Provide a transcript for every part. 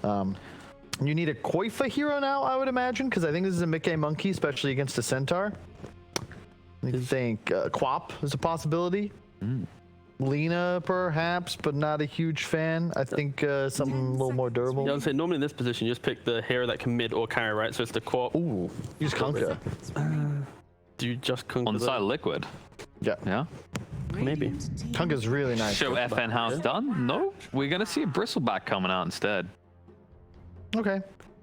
You need a Koifa hero now, I would imagine, because I think this is a Mickey Monkey, especially against a Centaur. I think Quap is a possibility. Lena, perhaps, but not a huge fan. I think something a little more durable. Yeah, I would say normally in this position, you just pick the hero that can mid or carry, right? So it's the Quap. Ooh, use Kunkka. Do you just Kunkka? On the side of Liquid. Yeah. Yeah. Maybe. Kunkka's really nice. Show FN how it's done? No. We're going to see a Bristleback coming out instead. Okay.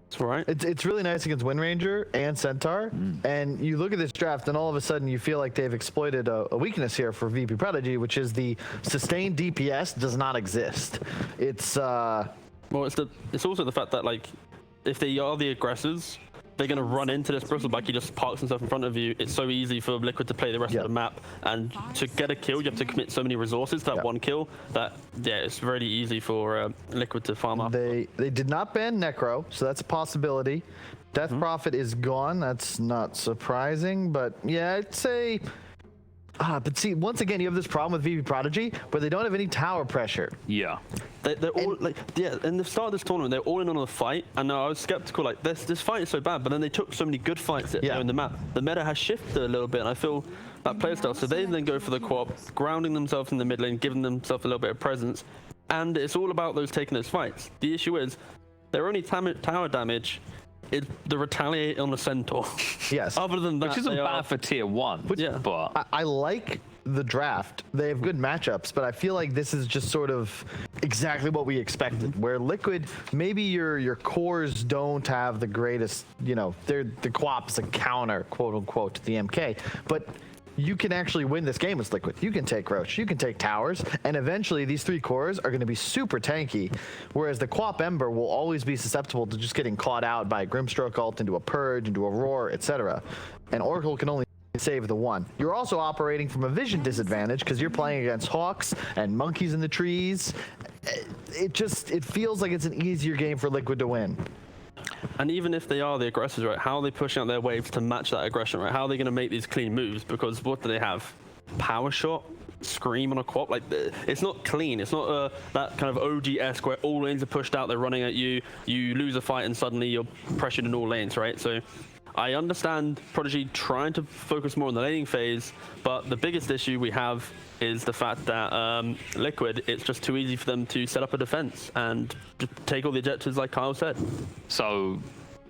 It's all right. It's really nice against Wind Ranger and Centaur. And you look at this draft, and all of a sudden you feel like they've exploited a weakness here for VP.Prodigy, which is the sustained DPS does not exist. It's well, it's also the fact that, like, if they are the aggressors, they're going to run into this Bristleback. He just parks himself in front of you. It's so easy for Liquid to play the rest of the map. And to get a kill, you have to commit so many resources to that one kill that, yeah, it's really easy for Liquid to farm up. They did not ban Necro, so that's a possibility. Death Prophet is gone. That's not surprising, but yeah, I'd say... but see, once again, you have this problem with VP.Prodigy, where they don't have any tower pressure. Yeah. They're all like, yeah. In the start of this tournament, they're all in on the fight, and I was skeptical. Like, this fight is so bad, but then they took so many good fights in the map. The meta has shifted a little bit, and I feel that playstyle. So they then go for the Quap, grounding themselves in the mid lane, giving themselves a little bit of presence, and it's all about those taking those fights. The issue is, their only tower damage is the retaliate on the Centaur. Yes. Other than that, Which isn't bad for tier 1. But I like the draft. They have good matchups, but I feel like this is just sort of exactly what we expected. Where Liquid, maybe your cores don't have the greatest, you know, the Quap's a counter, quote unquote, to the MK, but you can actually win this game with Liquid. You can take Roach, you can take towers, and eventually these 3 cores are going to be super tanky, whereas the Quap Ember will always be susceptible to just getting caught out by a Grimstroke ult into a Purge, into a Roar, etc. And Oracle can only save the one. You're also operating from a vision disadvantage because you're playing against hawks and monkeys in the trees. It feels like it's an easier game for Liquid to win. And even if they are the aggressors, right, how are they pushing out their waves to match that aggression, right? How are they going to make these clean moves? Because what do they have? Power shot? Scream on a Quap? Like, it's not clean. It's not that kind of OG-esque where all lanes are pushed out, they're running at you, you lose a fight and suddenly you're pressured in all lanes, right? So I understand Prodigy trying to focus more on the laning phase, but the biggest issue we have is the fact that Liquid, it's just too easy for them to set up a defense and just take all the objectives like Kyle said. So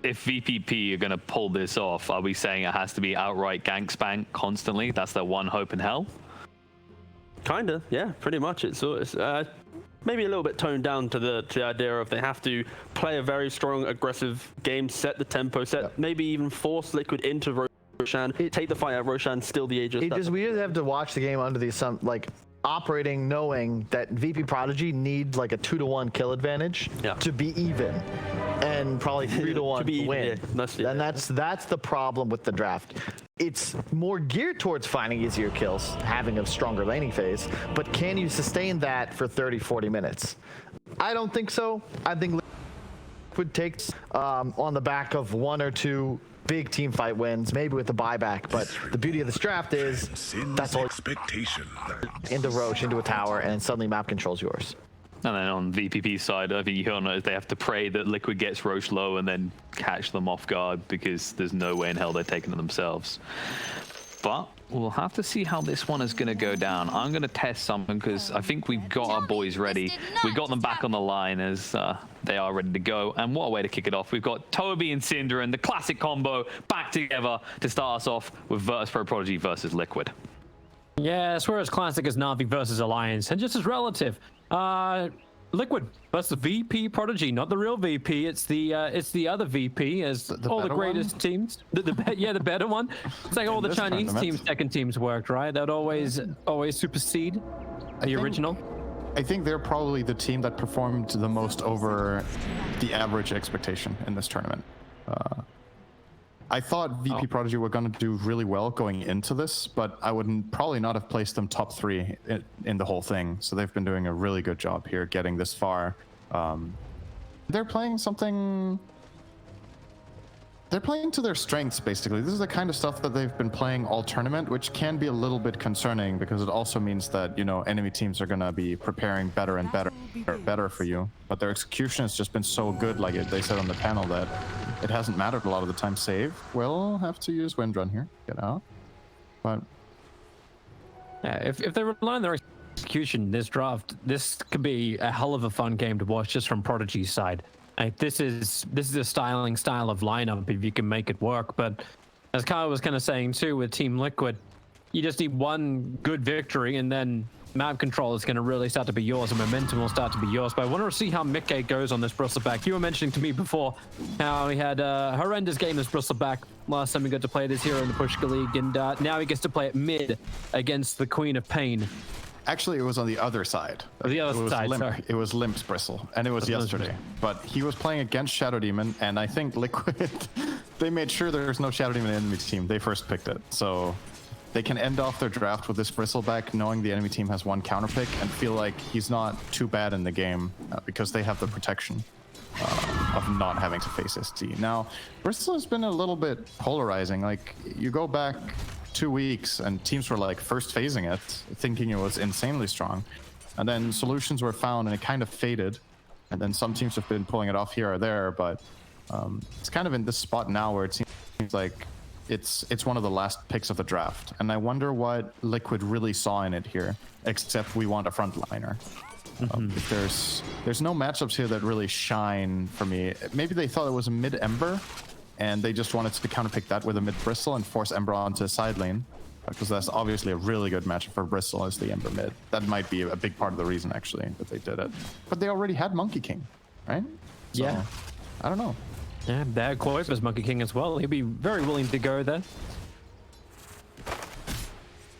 if VPP are going to pull this off, are we saying it has to be outright gank spank constantly? That's their one hope in hell? Kinda, yeah, pretty much. It's maybe a little bit toned down to the idea of they have to play a very strong, aggressive game, set the tempo, maybe even force Liquid into Roshan, take the fight out Roshan, steal the Aegis. We just have to watch the game under the like operating knowing that VP.Prodigy need like a 2-to-1 kill advantage to be even, and probably 3-to-1 to win. And that's the problem with the draft. It's more geared towards finding easier kills, having a stronger laning phase, but can you sustain that for 30-40 minutes? I don't think so. I think Liquid takes on the back of 1 or 2 big team fight wins, maybe with the buyback, but the beauty of this draft is that's all into Roach, into a tower, and suddenly map control's yours. And then on VPP side, I think you know they have to pray that Liquid gets Roach low and then catch them off guard, because there's no way in hell they're taking it themselves. But we'll have to see how this one is going to go down. I'm going to test something because I think we've got our boys ready. We got them back on the line as they are ready to go. And what a way to kick it off. We've got Toby and Cinder and the classic combo back together to start us off with Virtus.Pro-Prodigy versus Liquid. Yeah, I swear as classic as Na'Vi versus Alliance, and just as relative. Liquid versus VP.Prodigy, not the real VP. It's the other VP, as all the greatest teams. The better one. It's like all the Chinese teams, second teams worked, right? That always supersede the original. I think they're probably the team that performed the most over the average expectation in this tournament. I thought VP.Prodigy were going to do really well going into this, but I would probably not have placed them top 3 in the whole thing. So they've been doing a really good job here getting this far. They're playing something They're playing to their strengths, basically. This is the kind of stuff that they've been playing all tournament, which can be a little bit concerning because it also means that, you know, enemy teams are going to be preparing better and better for you. But their execution has just been so good, like they said on the panel, that it hasn't mattered a lot of the time. Save. We'll have to use Wind Run here. Get out. But yeah, if they rely on their execution this draft, this could be a hell of a fun game to watch just from Prodigy's side. Like, this is a style of lineup if you can make it work. But as Kyle was kind of saying too, with Team Liquid, you just need one good victory and then map control is going to really start to be yours and momentum will start to be yours. But I want to see how Mickey goes on this Bristleback. You were mentioning to me before how he had a horrendous game as Bristleback last time he got to play this hero in the Pushka League, and now he gets to play it mid against the Queen of Pain. actually, it was on the other side. The other side, sorry. It was Limp's Bristle, and it was yesterday. But he was playing against Shadow Demon, and I think Liquid, they made sure there's no Shadow Demon in the enemy team. They first picked it, so they can end off their draft with this Bristleback, knowing the enemy team has one counter pick, and feel like he's not too bad in the game because they have the protection of not having to face SD. Now, Bristle has been a little bit polarizing. Like, you go back 2 weeks and teams were like first phasing it, thinking it was insanely strong. And then solutions were found and it kind of faded. And then some teams have been pulling it off here or there, but it's kind of in this spot now where it seems like it's one of the last picks of the draft. And I wonder what Liquid really saw in it here, except we want a frontliner. If there's no matchups here that really shine for me. Maybe they thought it was a mid Ember, and they just wanted to counterpick that with a mid Bristle and force Ember onto a side lane, because that's obviously a really good matchup for Bristle as the Ember mid. That might be a big part of the reason actually that they did it. But they already had Monkey King, right? So, yeah. I don't know. Yeah, they had Cloyf as Monkey King as well. He'd be very willing to go there.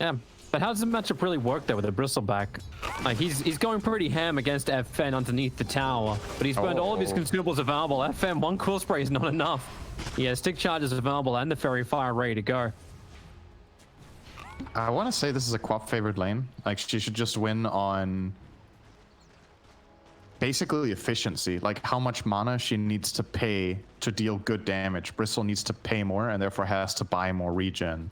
Yeah. But how does the matchup really work there with a Bristleback? Like, he's going pretty ham against FN underneath the tower, but he's burned all of his consumables available. FN, one cool spray is not enough. He has stick charges available and the Fairy Fire ready to go. I want to say this is a Quap favored lane. Like, she should just win on basically efficiency, like how much mana she needs to pay to deal good damage. Bristle needs to pay more and therefore has to buy more regen.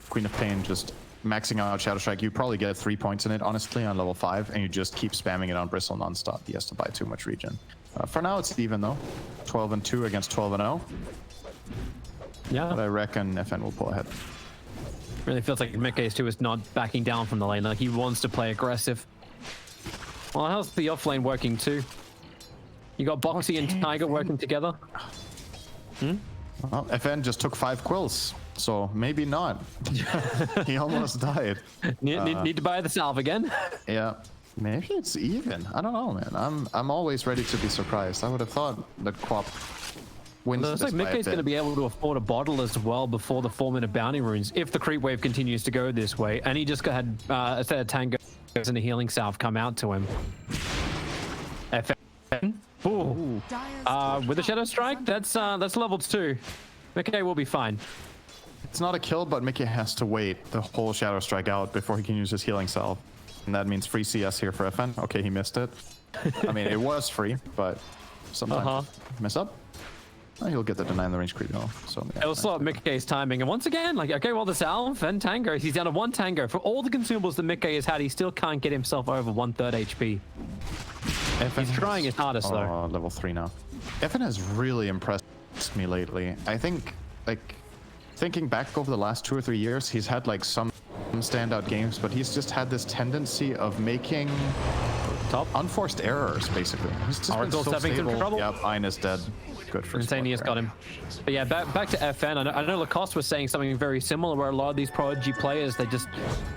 Queen of Pain just maxing out Shadow Strike. You probably get 3 points in it, honestly, on level 5, and you just keep spamming it on Bristle nonstop. He has to buy too much regen. For now, it's even, though. 12-2 against 12-0. Yeah. But I reckon FN will pull ahead. Really feels like Mickey's too is not backing down from the lane. Like, he wants to play aggressive. Well, how's the off lane working, too? You got Bo3 and Tiger working together? Well, FN just took 5 quills. So maybe not. He almost died. Need to buy the salve again? Yeah. Maybe it's even. I don't know, man. I'm always ready to be surprised. I would have thought that Quap wins. Looks like Mickey's going to be able to afford a bottle as well before the 4-minute bounty runes if the creep wave continues to go this way. And he just had a set of Tango and a healing salve come out to him. FN. Ooh. With a Shadow Strike, that's level 2. Mickey will be fine. It's not a kill, but Mickey has to wait the whole Shadow Strike out before he can use his healing salve. And that means free CS here for FN. Okay, he missed it. I mean, it was free, but sometimes mess up. He'll get the deny in the range creep though. So yeah, it'll slow up Mickey's timing. And once again, like, okay, well, the salve and Tango, he's down to 1 Tango. For all the consumables that Mickey has had, he still can't get himself over 1/3 HP. He's trying his hardest though. Level 3 now. FN has really impressed me lately. I think, like, thinking back over the last 2 or 3 years, he's had like some standout games, but he's just had this tendency of making unforced errors, basically. He's just been so stable. Yep, Ein is dead. Good for Insanius got him. But yeah, back to FN. I know Lacoste was saying something very similar, where a lot of these Prodigy players, they just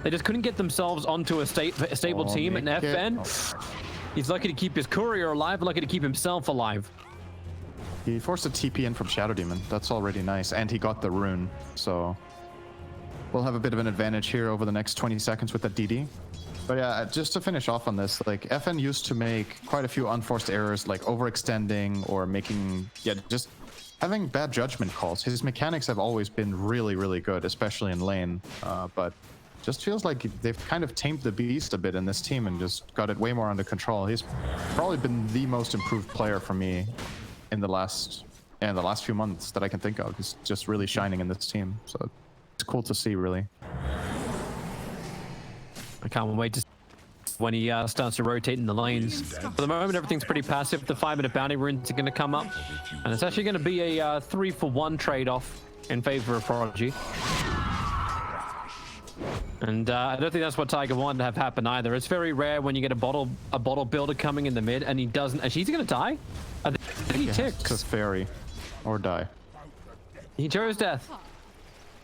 couldn't get themselves onto a stable team. And FN, he's lucky to keep his courier alive, lucky to keep himself alive. He forced a TP in from Shadow Demon. That's already nice. And he got the rune. So we'll have a bit of an advantage here over the next 20 seconds with that DD. But yeah, just to finish off on this, like, FN used to make quite a few unforced errors, like overextending or making, just having bad judgment calls. His mechanics have always been really, really good, especially in lane. But just feels like they've kind of tamed the beast a bit in this team and just got it way more under control. He's probably been the most improved player for me in the last the last few months that I can think of. He's just really shining in this team. So it's cool to see, really. I can't wait to see when he starts to rotate in the lanes. For the moment, everything's pretty passive. The 5-minute bounty runes are going to come up, and it's actually going to be a 3-for-1 trade-off in favor of Prodigy. And I don't think that's what Tiger wanted to have happen either. It's very rare when you get a bottle builder coming in the mid and he doesn't. And she's going to die. I think he ticks. To fairy or die. He chose death.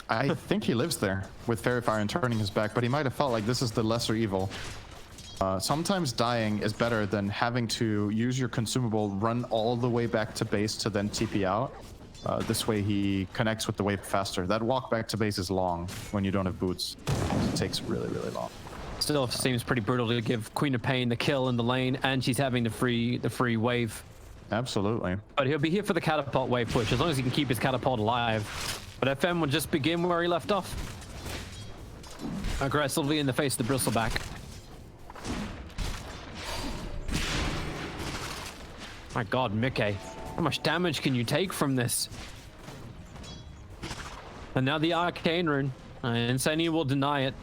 I think he lives there with Fairy Fire and turning his back, but he might have felt like this is the lesser evil. Sometimes dying is better than having to use your consumable, run all the way back to base to then TP out. This way he connects with the wave faster. That walk back to base is long when you don't have boots. It takes really, really long. Still seems pretty brutal to give Queen of Pain the kill in the lane, and she's having the free wave. Absolutely. But he'll be here for the catapult wave push, as long as he can keep his catapult alive. But FM will just begin where he left off. Aggressively in the face of the bristleback. My god, Mickey. How much damage can you take from this? And now the Arcane Rune. Insania will deny it.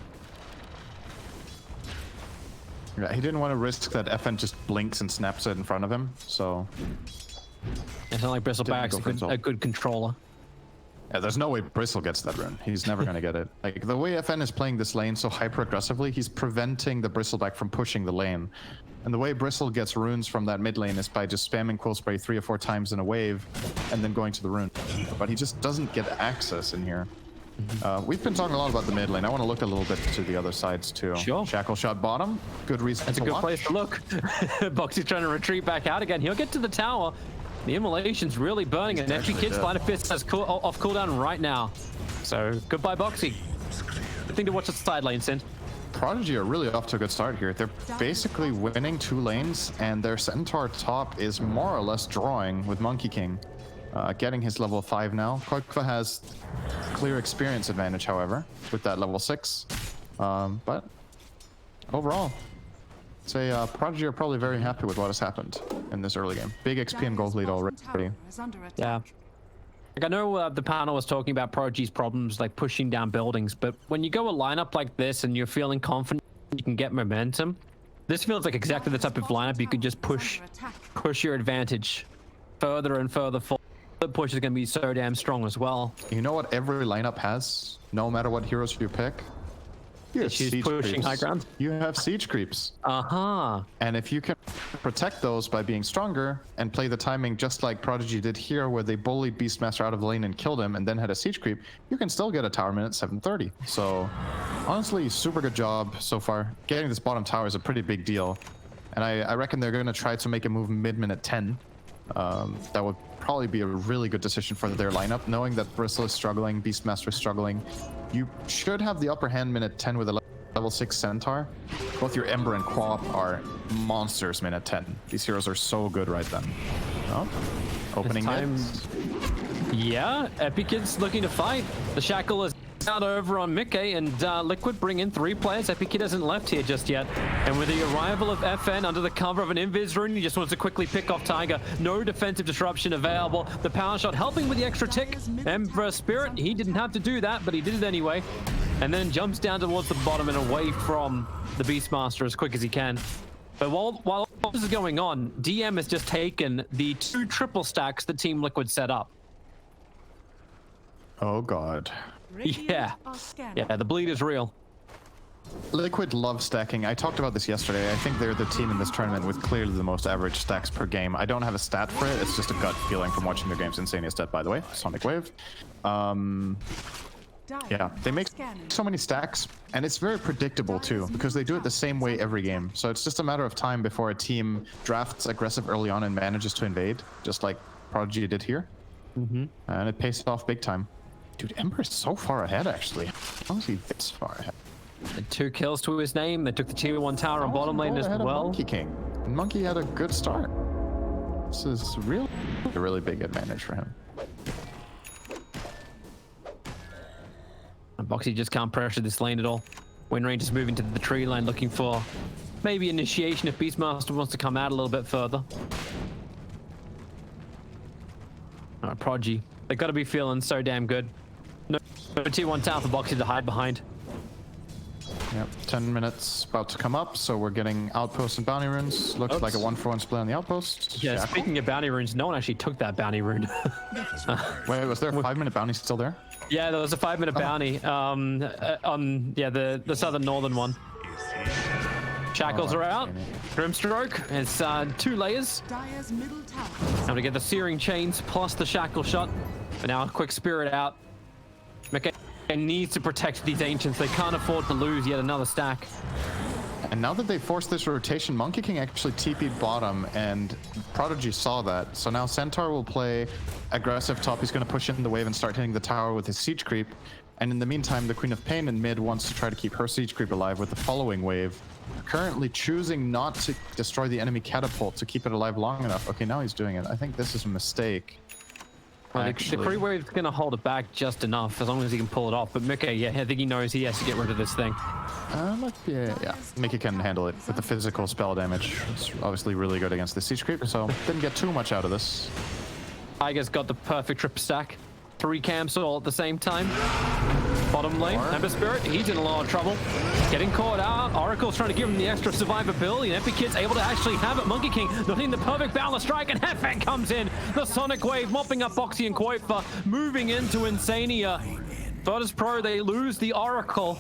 Yeah, he didn't want to risk that FN just blinks and snaps it in front of him, so... It's not like Bristleback's a good controller. Yeah, there's no way Bristle gets that rune. He's never going to get it. Like, the way FN is playing this lane so hyper-aggressively, he's preventing the Bristleback from pushing the lane. And the way Bristle gets runes from that mid lane is by just spamming Quill Spray 3 or 4 times in a wave and then going to the rune. But he just doesn't get access in here. We've been talking a lot about the mid lane. I want to look a little bit to the other sides too. Sure. Shackle shot bottom. Good reason That's to a good watch. place to look. Boxy's trying to retreat back out again. He'll get to the tower. The immolation's really burning, and FP Kid's Light of Fist has off cooldown right now. So goodbye, Boxy. Good thing to watch the side lane, Sin. Prodigy are really off to a good start here. They're basically winning 2 lanes, and their Centaur top is more or less drawing with Monkey King. Getting his level 5 now. Kokva has clear experience advantage, however, with that level 6. But overall, I'd say Prodigy are probably very happy with what has happened in this early game. Big XP and gold lead already. Yeah. Like, I know the panel was talking about Prodigy's problems, like pushing down buildings, but when you go a lineup like this and you're feeling confident you can get momentum, this feels like exactly the type of lineup you could just push your advantage further and further forward. The push is going to be so damn strong as well. You know what every lineup has, no matter what heroes you pick? You have She's siege pushing creeps. high ground. You have siege creeps. And if you can protect those by being stronger and play the timing just like Prodigy did here, where they bullied Beastmaster out of the lane and killed him and then had a siege creep, you can still get a tower minute 730. So honestly, super good job so far. Getting this bottom tower is a pretty big deal. And I reckon they're going to try to make a move mid-minute 10. That would probably be a really good decision for their lineup, knowing that Bristle is struggling, Beastmaster is struggling. You should have the upper hand minute 10 with a level 6 Centaur. Both your Ember and Quap are monsters minute 10. These heroes are so good right then. Oh, opening time. Yeah, Epic Kid's looking to fight. The Shackle is out over on Mickey, and Liquid bring in 3 players. Epic Kid hasn't left here just yet. And with the arrival of FN under the cover of an Invis rune, he just wants to quickly pick off Tiger. No defensive disruption available. The power shot helping with the extra tick. Ember Spirit, he didn't have to do that, but he did it anyway. And then jumps down towards the bottom and away from the Beastmaster as quick as he can. But while all this is going on, DM has just taken the 2 triple stacks that Team Liquid set up. Oh god. Yeah, the bleed is real. Liquid love stacking. I talked about this yesterday. I think they're the team in this tournament with clearly the most average stacks per game. I don't have a stat for it. It's just a gut feeling from watching their games. Insania stat, by the way. Sonic Wave. Yeah, they make so many stacks, and it's very predictable too, because they do it the same way every game. So it's just a matter of time before a team drafts aggressive early on and manages to invade, just like Prodigy did here. And it pays off big time. Dude, Ember is so far ahead, actually. How is he this far ahead? 2 kills to his name. They took the tier 1 tower on bottom lane as well. Monkey King. And Monkey had a good start. This is a really big advantage for him. And Boxy just can't pressure this lane at all. Winrange is moving to the tree line, looking for maybe initiation if Beastmaster wants to come out a little bit further. Prodigy. They got to be feeling so damn good. No tier 1 tower for Bo3 to hide behind. Yep, 10 minutes about to come up, so we're getting outposts and bounty runes. Looks like a 1-for-1 split on the outpost. Yeah, speaking of bounty runes, no one actually took that bounty rune. Wait, was there a 5-minute bounty still there? Yeah, there was a 5-minute bounty on the southern northern one. Shackles are out. Grimstroke. It's 2 layers. Time to get the searing chains plus the shackle shot. But now a quick spirit out. McKay needs to protect these ancients. They can't afford to lose yet another stack. And now that they forced this rotation, Monkey King actually TP'd bottom, and Prodigy saw that. So now Centaur will play aggressive top. He's going to push in the wave and start hitting the tower with his siege creep. And in the meantime, the Queen of Pain in mid wants to try to keep her siege creep alive with the following wave. Currently choosing not to destroy the enemy catapult to keep it alive long enough. Okay, now he's doing it. I think this is a mistake. Well, the creep wave's going to hold it back just enough, as long as he can pull it off. But Mickey, yeah, I think he knows he has to get rid of this thing. Yeah. Mickey can handle it with the physical spell damage. It's obviously really good against the siege creep, so didn't get too much out of this. Tiger's got the perfect trip stack. 3 camps all at the same time. Bottom lane, Ember Spirit, he's in a lot of trouble. Getting caught out. Oracle's trying to give him the extra survivability, and Epic Kid's able to actually have it. Monkey King not in the perfect balance strike, and Hefek comes in. The Sonic Wave mopping up Bo3 and Quoifa, moving into Insania. Virtus.Pro, they lose the Oracle.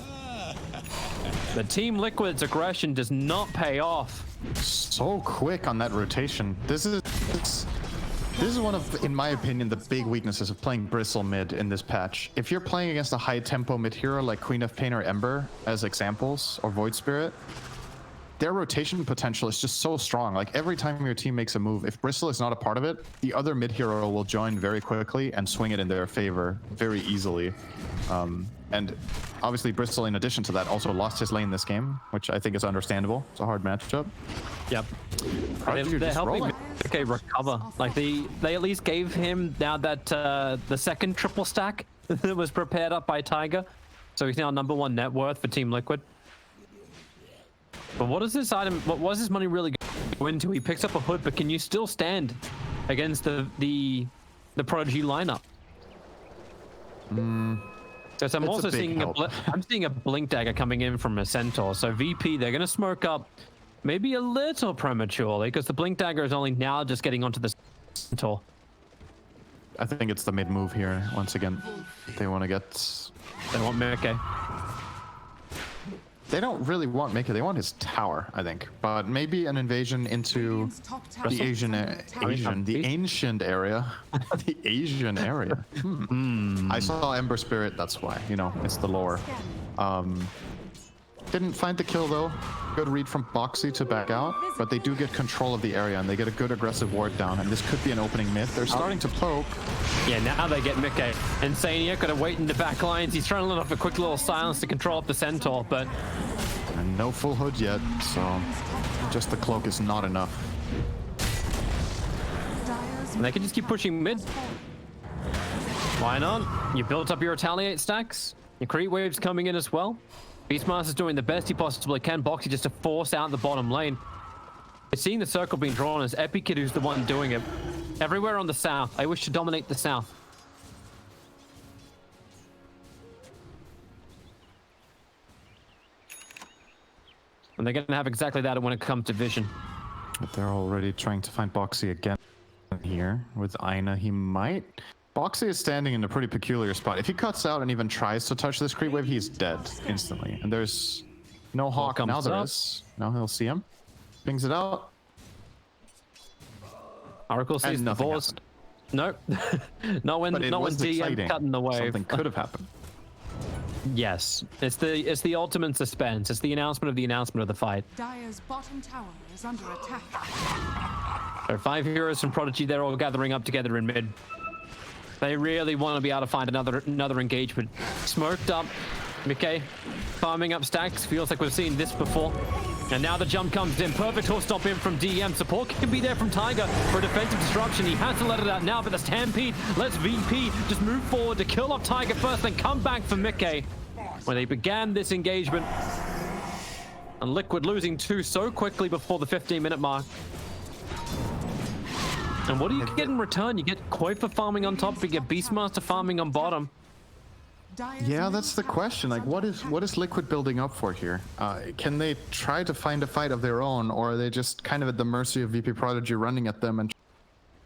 The Team Liquid's aggression does not pay off. So quick on that rotation. This is one of, in my opinion, the big weaknesses of playing Bristle mid in this patch. If you're playing against a high tempo mid hero like Queen of Pain or Ember as examples, or Void Spirit, their rotation potential is just so strong. Like every time your team makes a move, if Bristle is not a part of it, the other mid hero will join very quickly and swing it in their favor very easily. And obviously Bristle, in addition to that, also lost his lane this game, which I think is understandable. It's a hard matchup. Yep. They're helping okay recover. Like they at least gave him now that the second triple stack that was prepared up by Tiger, so he's now #1 net worth for Team Liquid. But what is this item? What was his money really go into? He picks up a hood, but can you still stand against the Prodigy lineup? Because I'm also seeing I'm seeing a blink dagger coming in from a centaur. So VP, they're gonna smoke up maybe a little prematurely because the blink dagger is only now just getting onto the centaur. I think it's the mid move here. Once again, they want to get. They want Mickey. They don't really want Mickey. They want his tower, I think. But maybe an invasion into the ancient area. The Asian area. I saw Ember Spirit. That's why. You know, it's the lore. Didn't find the kill though. Good read from Bo3 to back out, but they do get control of the area and they get a good aggressive ward down, and this could be an opening mid. They're starting to poke. Yeah, now they get Mickey. Insania gotta wait in the back lines. He's trying to let off a quick little silence to control up the centaur, but and no full hood yet, so just the cloak is not enough. And they can just keep pushing mid. Why not? You built up your retaliate stacks. Your creep wave's coming in as well. Beastmaster's doing the best he possibly can. Bo3 just to force out the bottom lane. We're seeing the circle being drawn as Epic Kid who's the one doing it. Everywhere on the south. I wish to dominate the south. And they're going to have exactly that when it comes to vision. But they're already trying to find Bo3 again here with Aina. He might. Bo3 is standing in a pretty peculiar spot. If he cuts out and even tries to touch this creep wave, he's dead instantly. And there's no Hawk. Now there is. Now he'll see him. Pings it out. Oracle sees the force. Nope. not when DM cutting the wave. Something could have happened. Yes, it's the ultimate suspense. It's the announcement of the fight. Dire's bottom tower is under attack. There are 5 heroes from Prodigy. They're all gathering up together in mid. They really want to be able to find another engagement. Smoked up. Mickey farming up stacks. Feels like we've seen this before. And now the jump comes in. Perfect horse stop in from DM. Support can be there from Tiger for a defensive disruption. He has to let it out now, but the Stampede lets VP just move forward to kill off Tiger first, then come back for Mickey. When they began this engagement. And Liquid losing 2 so quickly before the 15-minute mark. And what do you get in return? You get Koi for farming on top, you get Beastmaster farming on bottom. Yeah, that's the question. Like, what is Liquid building up for here? Can they try to find a fight of their own, or are they just kind of at the mercy of VP.Prodigy running at them and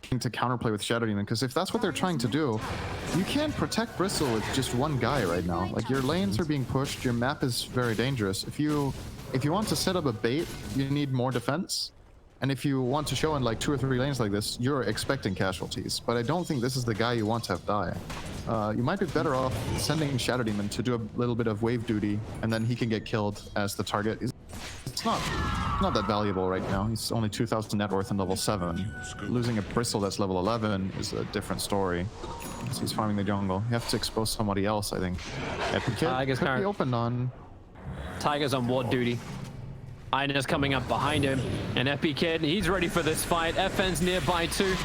trying to counterplay with Shadow Demon? Because if that's what they're trying to do, you can't protect Bristle with just one guy right now. Like, your lanes are being pushed, your map is very dangerous. If you want to set up a bait, you need more defense. And if you want to show in like 2 or 3 lanes like this, you're expecting casualties. But I don't think this is the guy you want to have die. You might be better off sending Shadow Demon to do a little bit of wave duty, and then he can get killed as the target. It's not that valuable right now. He's only 2,000 net worth in level 7. Losing a Bristle that's level 11 is a different story. So he's farming the jungle. You have to expose somebody else, I think. Epic Kid could be open on... Tiger's on ward duty. Ina's coming up behind him, and Epi Kid, he's ready for this fight. FN's nearby too.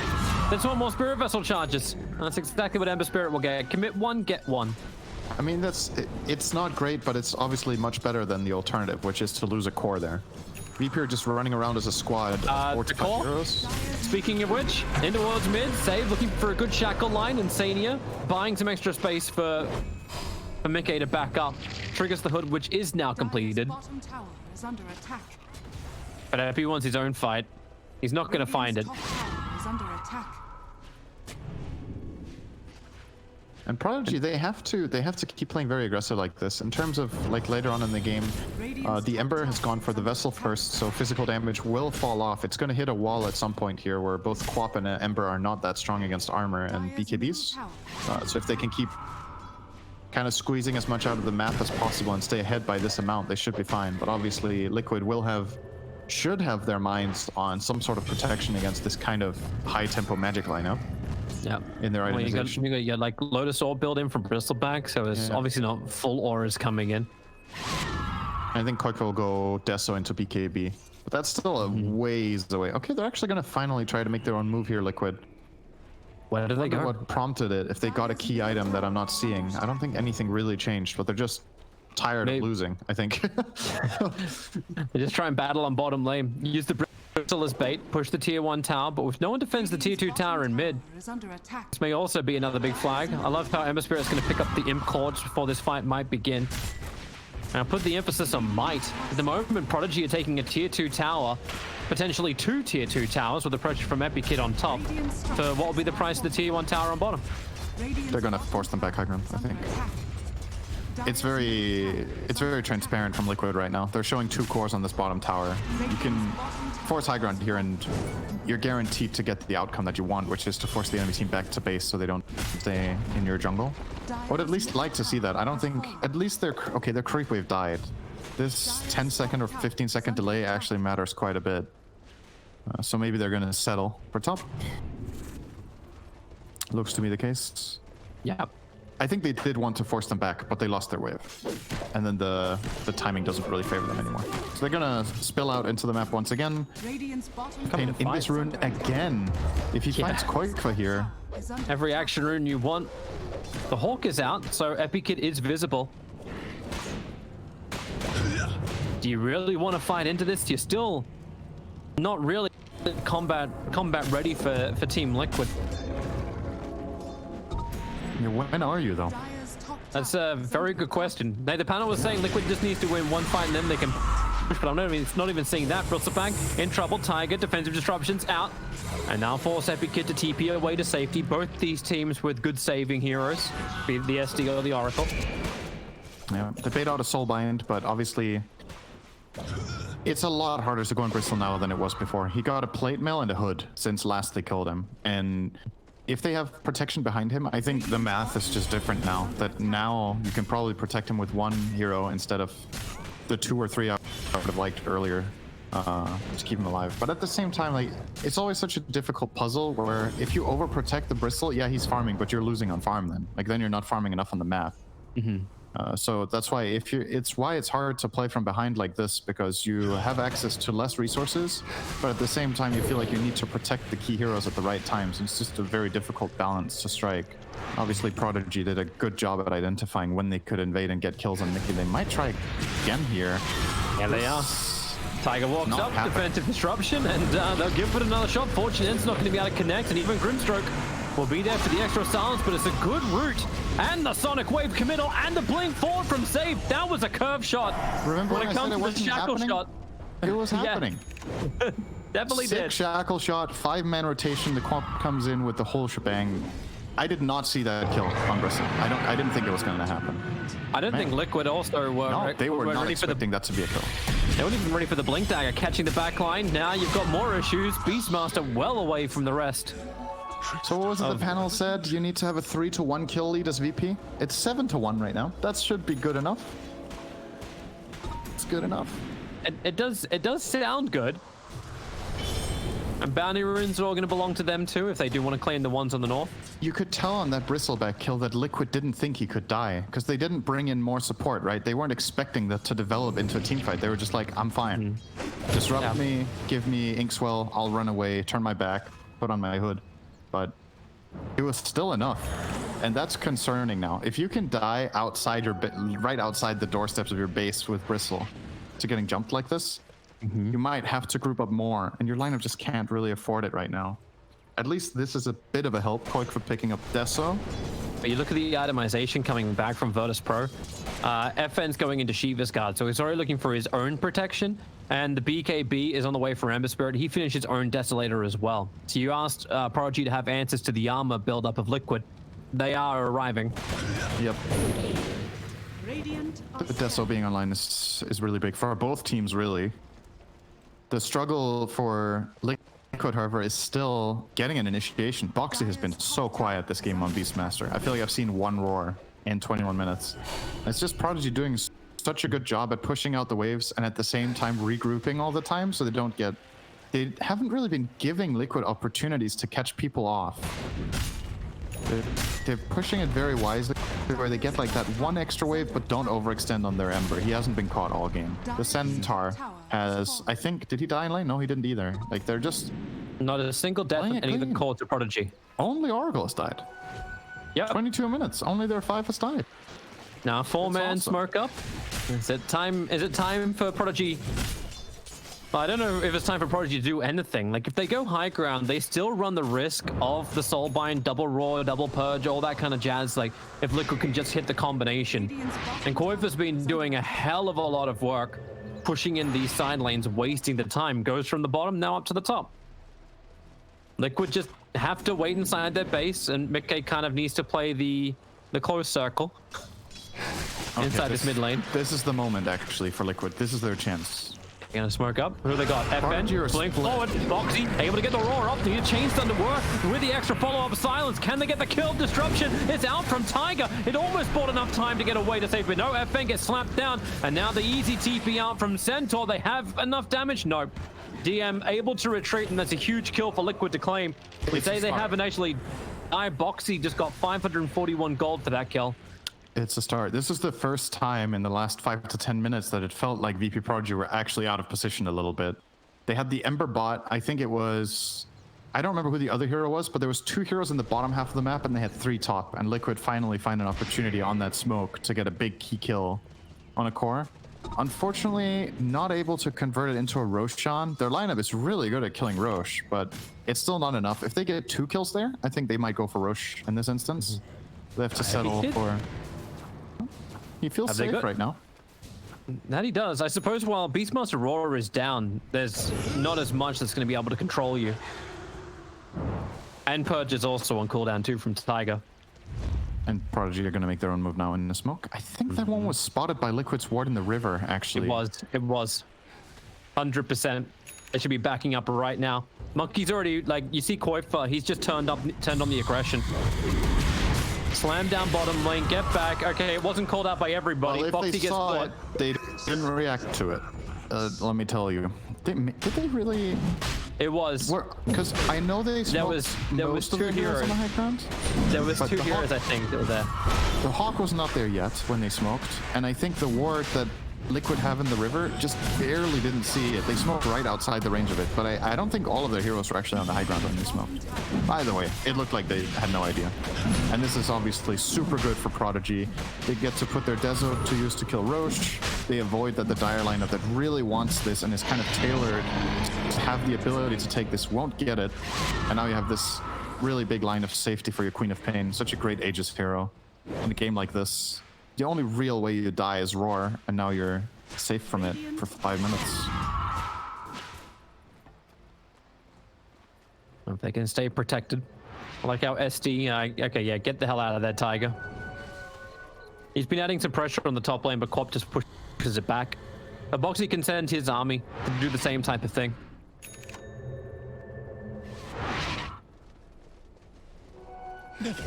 There's 1 more Spirit Vessel charges. That's exactly what Ember Spirit will get. Commit 1, get 1. I mean, it's not great, but it's obviously much better than the alternative, which is to lose a core there. VP are just running around as a squad of 4 to 5 heroes. Speaking of which, into towards mid, Save looking for a good shackle line, and Sania buying some extra space for Mickey to back up. Triggers the hood, which is now completed. Bottom tower is under attack. But Epi wants his own fight. He's not going to find it. Top tower is under attack. And Prodigy, they have to keep playing very aggressive like this. In terms of like later on in the game, the Ember has gone for the Vessel first, so physical damage will fall off. It's going to hit a wall at some point here, where both Quap and Ember are not that strong against armor and BKBs. So if they can keep kind of squeezing as much out of the map as possible and stay ahead by this amount, they should be fine. But obviously, Liquid should have their minds on some sort of protection against this kind of high-tempo Magic lineup. Yeah. In their organization. You got like Lotus Orb build in from Bristleback, so it's obviously not full auras coming in. I think Koik will go Deso into BKB, but that's still a ways away. Okay, they're actually going to finally try to make their own move here, Liquid. Where did they go? What prompted it? If they got a key item that I'm not seeing, I don't think anything really changed, but they're just tired of losing, I think. They just try and battle on bottom lane. Use the Bristle as bait, push the tier 1 tower, but if no one defends the tier 2 tower in mid, this may also be another big flag. I love how Ember Spirit's going to pick up the Imp Cords before this fight might begin. And I'll put the emphasis on might. At the moment, Prodigy are taking a tier 2 tower, potentially 2 tier 2 towers with the pressure from Epi Kid on top, for what will be the price of the tier 1 tower on bottom. They're going to force them back high ground, I think. It's very transparent from Liquid right now. They're showing 2 cores on this bottom tower. You can force high ground here, and you're guaranteed to get the outcome that you want, which is to force the enemy team back to base so they don't stay in your jungle. I would at least like to see that. I don't think... At least their creep wave died. This 10-second or 15-second delay actually matters quite a bit. So maybe they're going to settle for top. Looks to be the case. Yeah. I think they did want to force them back, but they lost their wave. And then the timing doesn't really favor them anymore. So they're gonna spill out into the map once again. Pain in this rune again. If he finds Koikva here... Every action rune you want. The Hawk is out, so Epi Kid is visible. Do you really want to fight into this? You're still not really combat ready for Team Liquid. Yeah, when are you, though? That's a very good question. Now, the panel was saying Liquid just needs to win 1 fight and then they can push, but it's not even seeing that. Bristleback in trouble. Tiger, defensive disruptions out. And now force Epi Kid to TP away to safety. Both these teams with good saving heroes, be it the SD or the Oracle. Yeah, they bait out a Soulbind, but obviously it's a lot harder to go in Bristle now than it was before. He got a plate mail and a hood since last they killed him. And if they have protection behind him, I think the math is just different now. That now you can probably protect him with 1 hero instead of the 2 or 3 I would have liked earlier to keep him alive. But at the same time, like, it's always such a difficult puzzle where if you overprotect the Bristle, yeah, he's farming, but you're losing on farm then. Like, then you're not farming enough on the map. So that's why it's hard to play from behind like this, because you have access to less resources, but at the same time you feel like you need to protect the key heroes at the right times. It's just a very difficult balance to strike. Obviously Prodigy did a good job at identifying when they could invade and get kills on Mickey. They might try again here. Yeah, they are. Tiger walks Not up, happening. defensive disruption, and they'll give it another shot. Fortunately, it's not going to be able to connect, and even Grimstroke will be there for the extra silence, but it's a good route. And the Sonic Wave committal, and the blink forward from Save. That was a curve shot. Remember when when it I said comes it to the wasn't shackle happening? shot. It was Yeah. happening. Definitely Sick did. shackle shot, 5-man rotation. The Quap comes in with the whole shebang. I did not see that kill on Bristle. I didn't think it was going to happen. I don't think Liquid also were. No, they were not ready for the. expecting that to be a kill. They weren't even ready for the blink dagger, catching the back line. Now you've got more issues. Beastmaster well away from the rest. So what was it the panel said? You need to have a 3-to-1 kill lead as VP. It's 7-to-1 right now. That should be good enough. It's good enough. It does sound good. And bounty runes are all going to belong to them too if they do want to claim the ones on the north. You could tell on that Bristleback kill that Liquid didn't think he could die because they didn't bring in more support, right? They weren't expecting that to develop into a team fight. They were just like, I'm fine. Disrupt me, give me Inkswell, I'll run away, turn my back, put on my hood. But it was still enough. And that's concerning now. If you can die outside your right outside the doorsteps of your base with Bristle to getting jumped like this, you might have to group up more, and your lineup just can't really afford it right now. At least this is a bit of a help, Koik, for picking up Deso. But you look at the itemization coming back from Virtus Pro. FN's going into Shiva's guard, so he's already looking for his own protection. And the BKB is on the way for Ember Spirit. He finished his own Desolator as well. So you asked Prodigy to have answers to the armor buildup of Liquid. They are arriving. Yep. Radiant The Deso being online is really big for both teams, really. The struggle for Liquid, however, is still getting an initiation. Boxy has been so quiet this game on Beastmaster. I feel like I've seen one roar in 21 minutes. It's just Prodigy doing such a good job at pushing out the waves and at the same time regrouping all the time so they don't get... They haven't really been giving Liquid opportunities to catch people off. They're pushing it very wisely, where they get like that one extra wave, but don't overextend on their Ember. He hasn't been caught all game. The Centaur has, I think, did he die in lane? No, he didn't either. Like, they're just... Not a single death Playing of it any of the clean. calls to Prodigy. Only Oracle has died. Yep. 22 minutes. Only their 5 has died. Now 4-man awesome. smoke up. Is it time for Prodigy? Well, I don't know if it's time for Prodigy to do anything. Like, if they go high ground, they still run the risk of the Soulbind, double roar, double purge, all that kind of jazz. Like, if Liquid can just hit the combination. And Koif has been doing a hell of a lot of work pushing in these side lanes, wasting the time. Goes from the bottom now up to the top. Liquid just have to wait inside their base, and Mickey kind of needs to play the close circle inside this mid lane. This is the moment, actually, for Liquid. This is their chance. Gonna smoke up. Who they got? Prodigy or FN, blink forward. Boxy, able to get the roar up. Need a chain stun to work with the extra follow-up silence. Can they get the kill? Disruption is out from Tiger. It almost bought enough time to get away to save, but no, FN gets slapped down. And now the easy TP out from Centaur. They have enough damage? No. DM able to retreat, and that's a huge kill for Liquid to claim. We say they haven't actually. Boxy just got 541 gold for that kill. It's a start. This is the first time in the last 5 to 10 minutes that it felt like VP.Prodigy were actually out of position a little bit. They had the Ember bot. I think it was... I don't remember who the other hero was, but there was 2 heroes in the bottom half of the map, and they had 3 top. And Liquid finally find an opportunity on that smoke to get a big key kill on a core. Unfortunately, not able to convert it into a Roshan. Their lineup is really good at killing Rosh, but it's still not enough. If they get 2 kills there, I think they might go for Rosh in this instance. They have to settle for... He feels safe right now. That he does. I suppose while Beastmaster Roar is down, there's not as much that's going to be able to control you. And Purge is also on cooldown too from Tiger. And Prodigy are going to make their own move now in the smoke. I think that one was spotted by Liquid's ward in the river, actually. It was. 100%. They should be backing up right now. Monkey's already, like, you see Koif, he's just turned on the aggression. Slam down bottom lane, get back. Okay, it wasn't called out by everybody. Well, if Boxy they gets saw caught. it, they didn't react to it. Let me tell you. Did they really? It was. Because I know they smoked there was most of 2 the heroes on the heroes. high ground. There was But 2 the heroes, Hawk- I think, that were there. The Hawk was not there yet when they smoked, and I think the ward that Liquid have in the river, just barely didn't see it. They smoked right outside the range of it, but I don't think all of their heroes were actually on the high ground when they smoked. By the way, it looked like they had no idea. And this is obviously super good for Prodigy. They get to put their Deso to use to kill Roche. They avoid that the Dire lineup that really wants this and is kind of tailored to have the ability to take this won't get it. And now you have this really big line of safety for your Queen of Pain. Such a great Aegis hero in a game like this. The only real way you die is Roar, and now you're safe from it for 5 minutes. If they can stay protected. I like how SD, okay, yeah, get the hell out of there, Tiger. He's been adding some pressure on the top lane, but Quap just pushes it back. Boxy can send his army to do the same type of thing.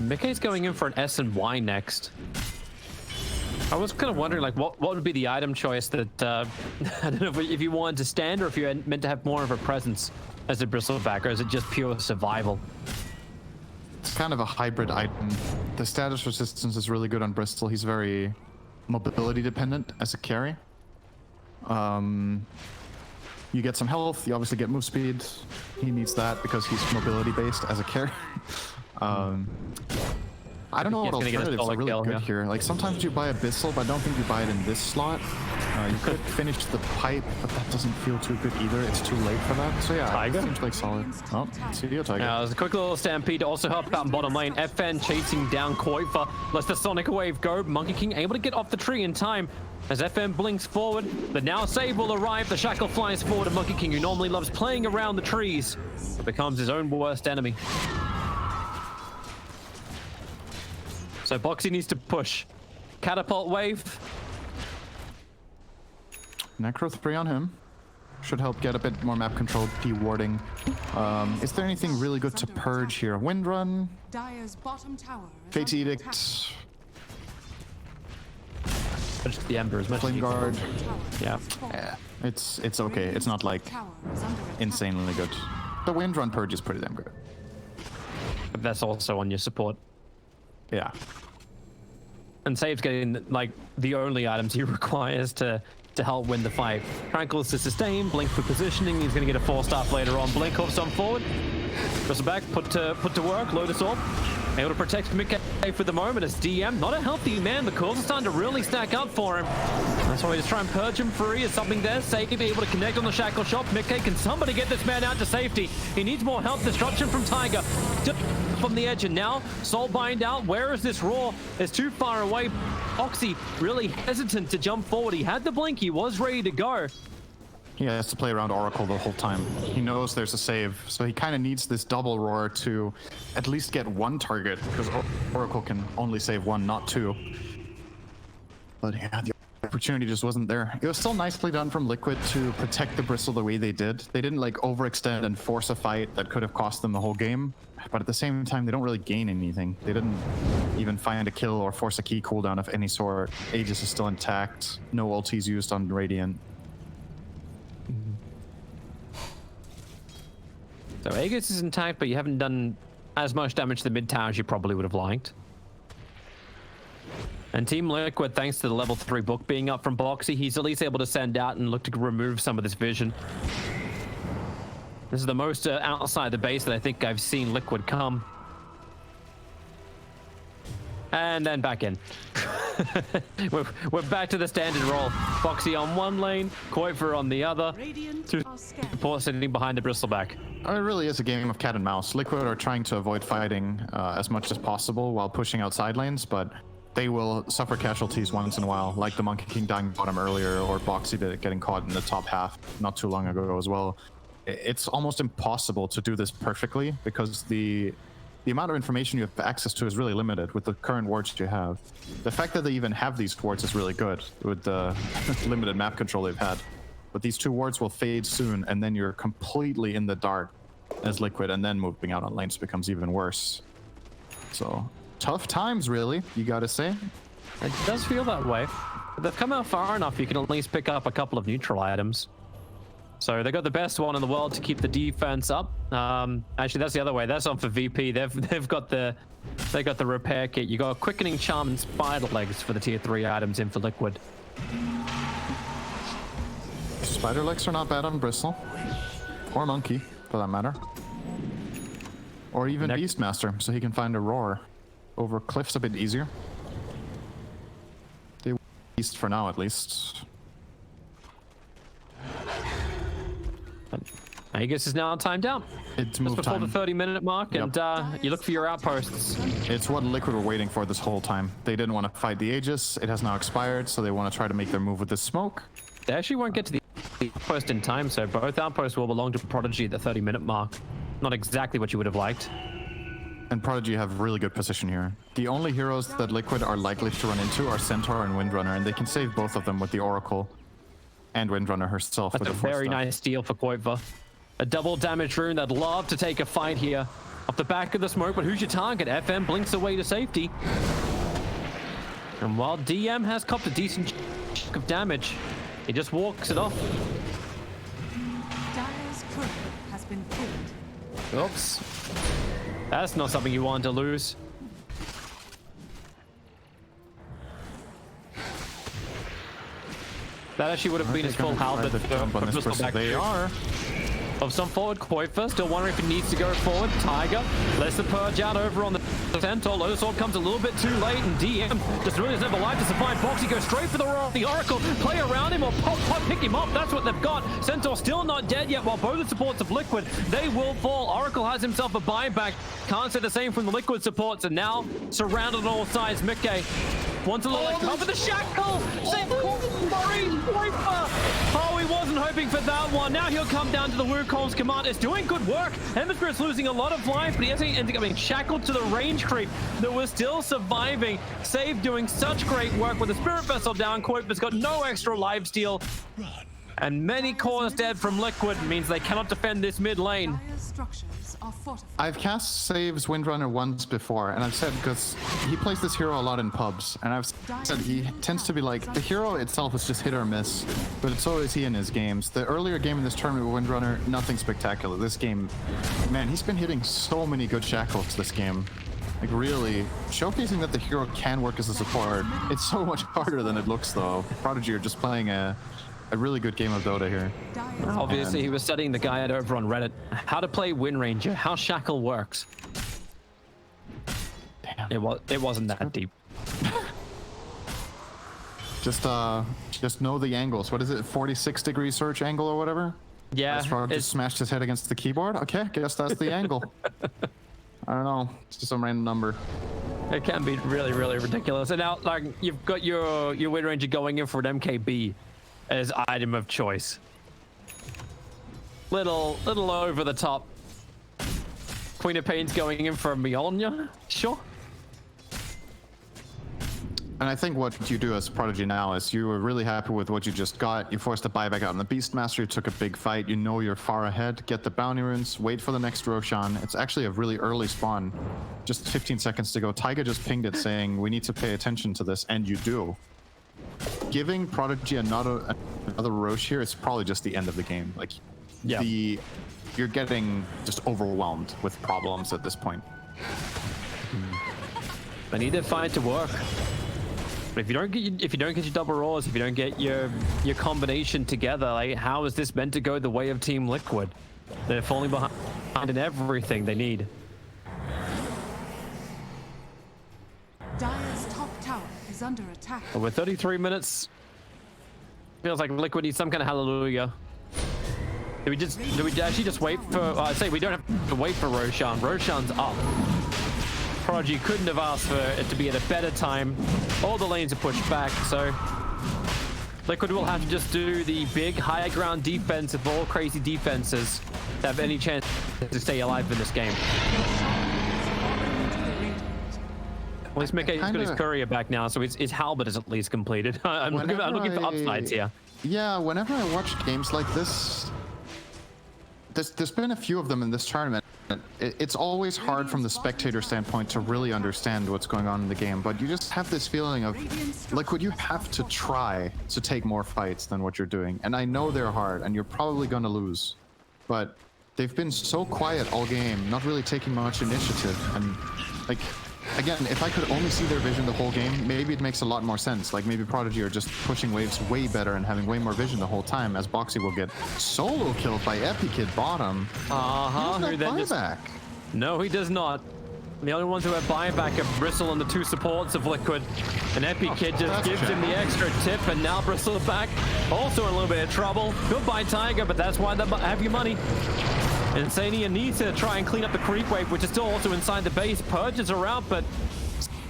Mickey's going in for an S and Y next. I was kind of wondering, like, what would be the item choice that, I don't know if you wanted to stand or if you meant to have more of a presence as a bristleback, or is it just pure survival? It's kind of a hybrid item. The status resistance is really good on Bristol. He's very mobility dependent as a carry. You get some health, you obviously get move speed. He needs that because he's mobility based as a carry. I don't know what alternatives are really good here. Like sometimes you buy Abyssal, but I don't think you buy it in this slot. You could finish the pipe, but that doesn't feel too good either. It's too late for that. So yeah, Tiger? it seems like solid. Oh, see you, Tiger. Now, there's a quick little stampede to also help out in bottom lane. FN chasing down Koifa. Lets the Sonic Wave go. Monkey King able to get off the tree in time. As FN blinks forward, the now save will arrive. The Shackle flies forward, and Monkey King, who normally loves playing around the trees, becomes his own worst enemy. So Boxy needs to push. Catapult wave. Necro 3 on him. Should help get a bit more map control, P-warding. Is there anything really good to purge here? Wind Run? Dire's bottom tower is Fate under Edict? attack. Push the Ember as much as Flame you can. Guard? Yeah. Yeah, it's okay. It's not like Tower is under attack. insanely good. The Wind Run purge is pretty damn good. But that's also on your support. Yeah. And Save's getting, like, the only items he requires to help win the fight. Tranquil's to sustain, Blink for positioning. He's going to get a 4-staff later on. Blink hops on forward. Wrestle back, put to work, Lotus Orb. Able to protect Mickey for the moment as DM. Not a healthy man. The calls are starting to really stack up for him. That's why we just try and purge him free. Is something there. Save able to connect on the Shackle shop. Mickey, can somebody get this man out to safety? He needs more health disruption from Tiger. Just from the edge, and now Soulbind out. Where is this Roar? It's too far away. Oxy really hesitant to jump forward. He had the blink. He was ready to go. He has to play around Oracle the whole time. He knows there's a save, so he kind of needs this double Roar to at least get one target, because Oracle can only save one, not two. But yeah, the opportunity just wasn't there. It was still nicely done from Liquid to protect the Bristle the way they did. They didn't like overextend and force a fight that could have cost them the whole game, but at the same time, they don't really gain anything. They didn't even find a kill or force a key cooldown of any sort. Aegis is still intact. No ultis used on Radiant. So Aegis is intact, but you haven't done as much damage to the mid tower as you probably would have liked. And Team Liquid, thanks to the level 3 book being up from Boxy, he's at least able to send out and look to remove some of this vision. This is the most outside the base that I think I've seen Liquid come. And then back in. we're back to the standard roll. Boxy on one lane, Koifer on the other. Two support sitting behind the Bristleback. It really is a game of cat and mouse. Liquid are trying to avoid fighting as much as possible while pushing out side lanes, but they will suffer casualties once in a while, like the Monkey King dying bottom earlier, or Boxy getting caught in the top half not too long ago as well. It's almost impossible to do this perfectly because the amount of information you have access to is really limited with the current wards you have. The fact that they even have these wards is really good with the limited map control they've had. But these two wards will fade soon, and then you're completely in the dark as Liquid, and then moving out on lanes becomes even worse. So, tough times, really, you gotta say. It does feel that way. But they've come out far enough, you can at least pick up a couple of neutral items. So they got the best one in the world to keep the defense up. Actually, that's the other way. That's on for VP. They've got the repair kit. You got Quickening Charm and Spider Legs for the tier 3 items in for Liquid. Spider legs are not bad on Bristle. Or Monkey, for that matter. Or even Beastmaster, so he can find a roar. Over Cliff's a bit easier. They Beast for now, at least. Aegis is now timed out. It's Just move before time. the 30-minute mark, Yep. and you look for your outposts. It's what Liquid were waiting for this whole time. They didn't want to fight the Aegis. It has now expired, so they want to try to make their move with this smoke. They actually won't get to the outpost in time, so both outposts will belong to Prodigy at the 30-minute mark. Not exactly what you would have liked. And Prodigy have really good position here. The only heroes that Liquid are likely to run into are Centaur and Windrunner, and they can save both of them with the Oracle and Windrunner herself. That's with a the Force very Staff. nice deal for Koiva. A double damage rune that'd love to take a fight here. Off the back of the smoke, but who's your target? FM blinks away to safety. And while DM has copped a decent chunk of damage, he just walks it off. Dire's courier has been killed. Oops. That's not something you want to lose. That actually would have been his full health. Try to jump on this person. They are. Of some forward, Koifa still wondering if he needs to go forward. Tiger lets the purge out over on the Centaur. Lotus Orb comes a little bit too late, and DM just really doesn't have a life to survive. Boxy goes straight for the roar of the Oracle. Play around him or pop, pick him up. That's what they've got. Centaur still not dead yet, while both the supports of Liquid, they will fall. Oracle has himself a buyback. Can't say the same from the Liquid supports, and now surrounded on all sides. Mickey wants a little cover the shackle. Save Oh, he wasn't hoping for that one. Now he'll come down to the Wukong's command. It's doing good work. Hemisphere's losing a lot of life, but he actually ended up being shackled to the range creep that was still surviving. Save doing such great work with the Spirit Vessel down. Koiva's got no extra life steal. And many cores dead from Liquid means they cannot defend this mid lane. Dire's structures are fortified. I've cast saves Windrunner once before, and I've said, because he plays this hero a lot in pubs, and I've said he tends to be like, the hero itself is just hit or miss, but so is he in his games. The earlier game in this tournament with Windrunner, nothing spectacular. This game, man, he's been hitting so many good shackles this game. Like, really, showcasing that the hero can work as a support. It's so much harder than it looks, though. Prodigy are just playing a really good game of Dota here. Obviously, he was studying the guide over on Reddit. How to play Wind Ranger, how Shackle works. Damn. It wasn't that deep. Just know the angles. What is it, 46-degree search angle or whatever? Yeah, Frog just smashed his head against the keyboard. Okay, guess that's the angle. I don't know. It's just some random number. it can be really, really ridiculous. And now, like, you've got your Wind Ranger going in for an MKB as item of choice. Little over the top. Queen of Pain's going in for a Mjolnir? Sure. And I think what you do as Prodigy now is you were really happy with what you just got. You forced a buyback out on the Beastmaster. You took a big fight. You know you're far ahead. Get the bounty runes. Wait for the next Roshan. It's actually a really early spawn. Just 15 seconds to go. Taiga just pinged it saying, we need to pay attention to this. And you do. Giving Prodigy another Rosh here is probably just the end of the game. Like, Yeah. you're getting just overwhelmed with problems at this point. They need their fight to work. But if you don't get your double roars, if you don't get your combination together, like, how is this meant to go the way of Team Liquid? They're falling behind in everything they need. Dire's top tower is under attack. But with 33 minutes, feels like Liquid needs some kind of hallelujah. Do we actually just wait for? I say we don't have to wait for Roshan. Roshan's up. Prodigy couldn't have asked for it to be at a better time. All the lanes are pushed back, so Liquid will have to just do the big high ground defense of all crazy defenses to have any chance to stay alive in this game. At least Mickey's got his courier back now, so his halberd is at least completed. I'm looking for upsides here. Yeah, whenever I watch games like this, there's been a few of them in this tournament. It's always hard from the spectator standpoint to really understand what's going on in the game, but you just have this feeling of, Liquid, you have to try to take more fights than what you're doing. And I know they're hard, and you're probably going to lose, but they've been so quiet all game, not really taking much initiative. And like, again, if I could only see their vision the whole game, maybe it makes a lot more sense. Like maybe Prodigy are just pushing waves way better and having way more vision the whole time, as Boxy will get solo killed by Epikid bottom. Who then just... buyback. No, he does not. The only ones who have buyback are Bristle and the two supports of Liquid. And Epikid just gives him the extra tip, and now Bristle's back, also in a little bit of trouble. Goodbye, Tiger, but that's why they have your money. Insania needs to try and clean up the creep wave, which is still also inside the base. Purges are out, but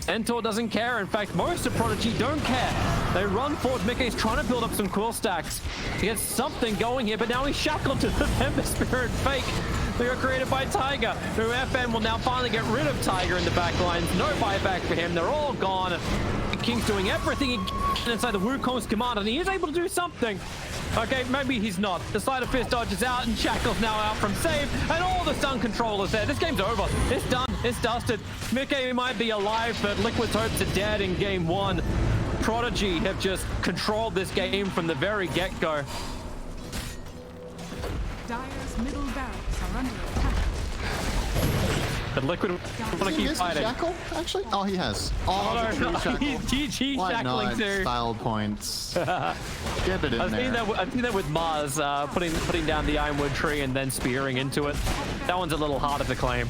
Centaur doesn't care. In fact, most of Prodigy don't care. They run forward. Mickey's trying to build up some cool stacks to get something going here, but now he's shackled to the Member Spirit fake. They are created by Tiger, who FN will now finally get rid of Tiger in the back lines. No buyback for him. They're all gone. King's doing everything he can inside the Wukong's command, and he is able to do something. Okay, maybe he's not. The Sleight of Fist dodges out, and Shackle's now out from save, and all the stun control is there. This game's over. It's done. It's dusted. Mickey might be alive, but Liquid's hopes are dead in game one. Prodigy have just controlled this game from the very get-go. Dire's middle barracks are under attack. But Liquid want to keep fighting. Shackle, actually? Oh, he has. Oh, no, he's GG Why shackling not? too. Style points. Get it in I've there. seen that with Mars, putting down the Ironwood tree and then spearing into it. That one's a little harder to claim.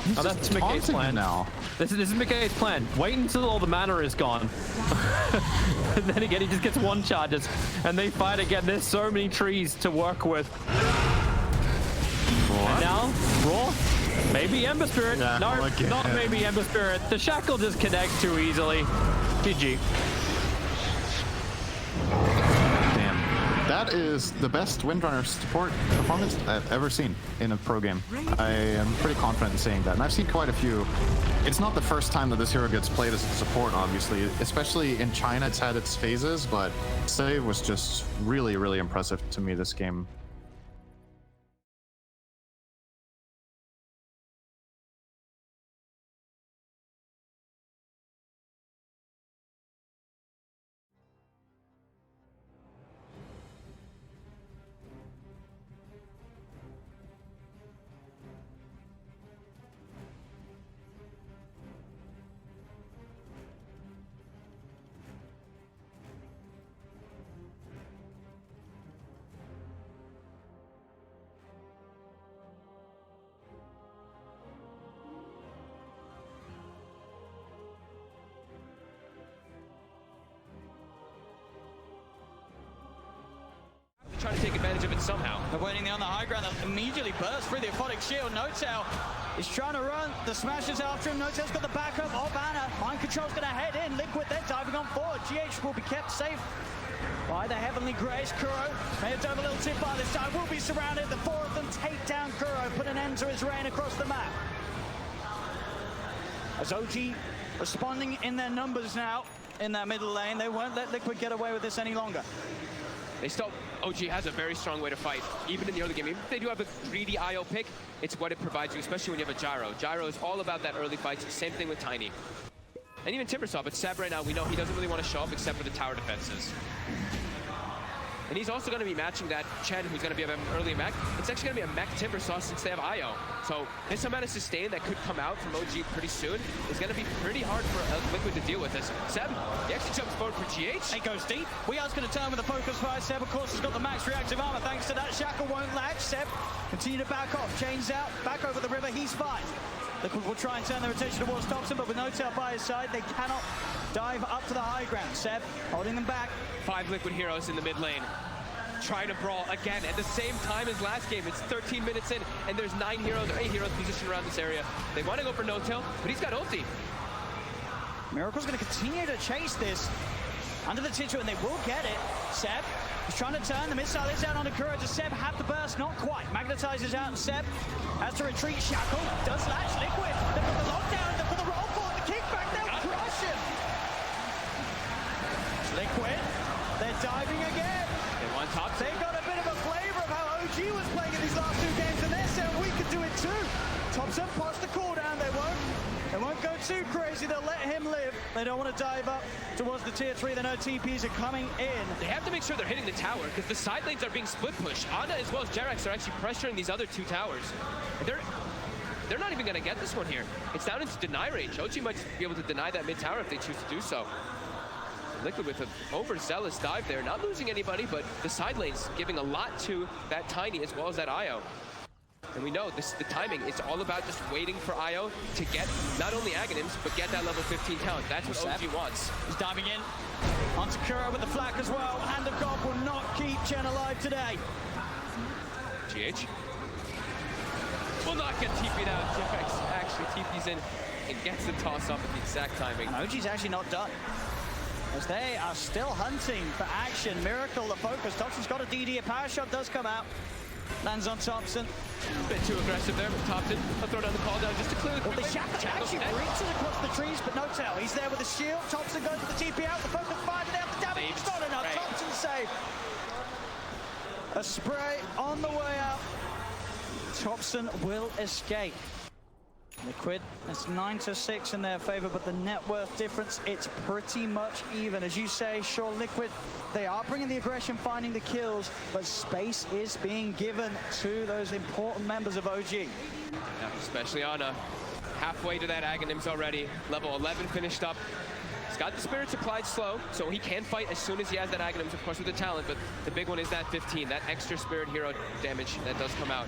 He's Oh, that's just McKay's taunting plan. now. This is McKay's plan. Wait until all the mana is gone. And then again, he just gets one charges. And they fight again. There's so many trees to work with. What? And now, Raw. Maybe Ember Spirit. Yeah, No, again. not maybe Ember Spirit. The Shackle just connects too easily. GG. Damn. That is the best Windrunner support performance I've ever seen in a pro game. I am pretty confident in saying that. And I've seen quite a few. It's not the first time that this hero gets played as a support, obviously. Especially in China, it's had its phases, but Save was just really, really impressive to me this game. Trying to take advantage of it somehow. They're waiting there on the high ground. They'll immediately burst through the Aphotic Shield. Notail is trying to run. The Smasher's after him. Notail's got the backup of Anna. Mind Control's going to head in. Liquid, they're diving on forward. GH will be kept safe by the Heavenly Grace. Kuro may have done a little tip by this time. Will be surrounded. The four of them take down Kuro. Put an end to his reign across the map. As OG responding in their numbers now in that middle lane. They won't let Liquid get away with this any longer. They still, OG has a very strong way to fight, even in the early game. Even if they do have a greedy IO pick, it's what it provides you, especially when you have a Gyro. Gyro is all about that early fights, same thing with Tiny. And even Timbersaw, but Seb right now, we know he doesn't really want to show up except for the tower defenses. And he's also going to be matching that Chen, who's going to be an early mech. It's actually going to be a mech Timbersaw since they have IO. So this amount of sustain that could come out from OG pretty soon is going to be pretty hard for Liquid to deal with this. Seb, he actually jumps forward for GH. It goes deep. We are going to turn with a focus fire. Seb, of course, has got the max reactive armor. Thanks to that, Shackle won't latch. Seb, continue to back off. Chains out, back over the river. He's fine. Liquid will try and turn their attention towards Thompson, but with Notail by his side, they cannot dive up to the high ground. Seb holding them back. 5 Liquid heroes in the mid lane. Trying to brawl again at the same time as last game. It's 13 minutes in, and there's 9 heroes or 8 heroes positioned around this area. They want to go for Notail, but he's got ulti. Miracle's going to continue to chase this under the Titcher, and they will get it. Seb is trying to turn. The missile is out onto Kuro. Does Seb have the burst? Not quite. Magnetizes out, and Seb has to retreat. Shackle does latch. Liquid. They've got the lockdown. They've got the roll for the kickback. They'll crush him. Liquid. They're diving again. They got a bit of a flavor of how OG was playing in these last 2 games, and they're saying we could do it too. Thompson pops the cooldown. They won't go too crazy. They'll let him live. They don't want to dive up towards the tier 3. They know TPs are coming in. They have to make sure they're hitting the tower because the side lanes are being split pushed. Ana as well as Jerax are actually pressuring these other 2 towers. they're not even going to get this one here. It's down into deny range. OG might be able to deny that mid tower if they choose to do so. Liquid with an overzealous dive there, not losing anybody, but the side lanes giving a lot to that Tiny as well as that IO. And we know the timing, it's all about just waiting for IO to get not only Aghanims, but get that level 15 talent. That's what OG wants. He's diving in. Onto Kuro with the flag as well. Hand of God will not keep Chen alive today. GH will not get TP'd out. Jerex actually TP's in and gets the toss off at the exact timing. And OG's actually not done, as they are still hunting for action. Miracle the focus. Thompson's got a DD. A power shot does come out. Lands on Thompson. A bit too aggressive there, but Thompson will throw down the call down just to clear the Well, the Shackle actually reaches across the trees, but no tell. He's there with a shield. Thompson goes for the TP out. The focus fired it out. The damage is not enough. Thompson saved. A spray on the way out. Thompson will escape. Liquid, it's 9-6 in their favor, but the net worth difference, it's pretty much even. As you say, sure, Liquid, they are bringing the aggression, finding the kills, but space is being given to those important members of OG. Yeah, especially Ana. Halfway to that Aghanims already. Level 11 finished up. He's got the Spirits applied slow, so he can fight as soon as he has that Aghanims, of course, with the talent, but the big one is that 15, that extra Spirit hero damage that does come out.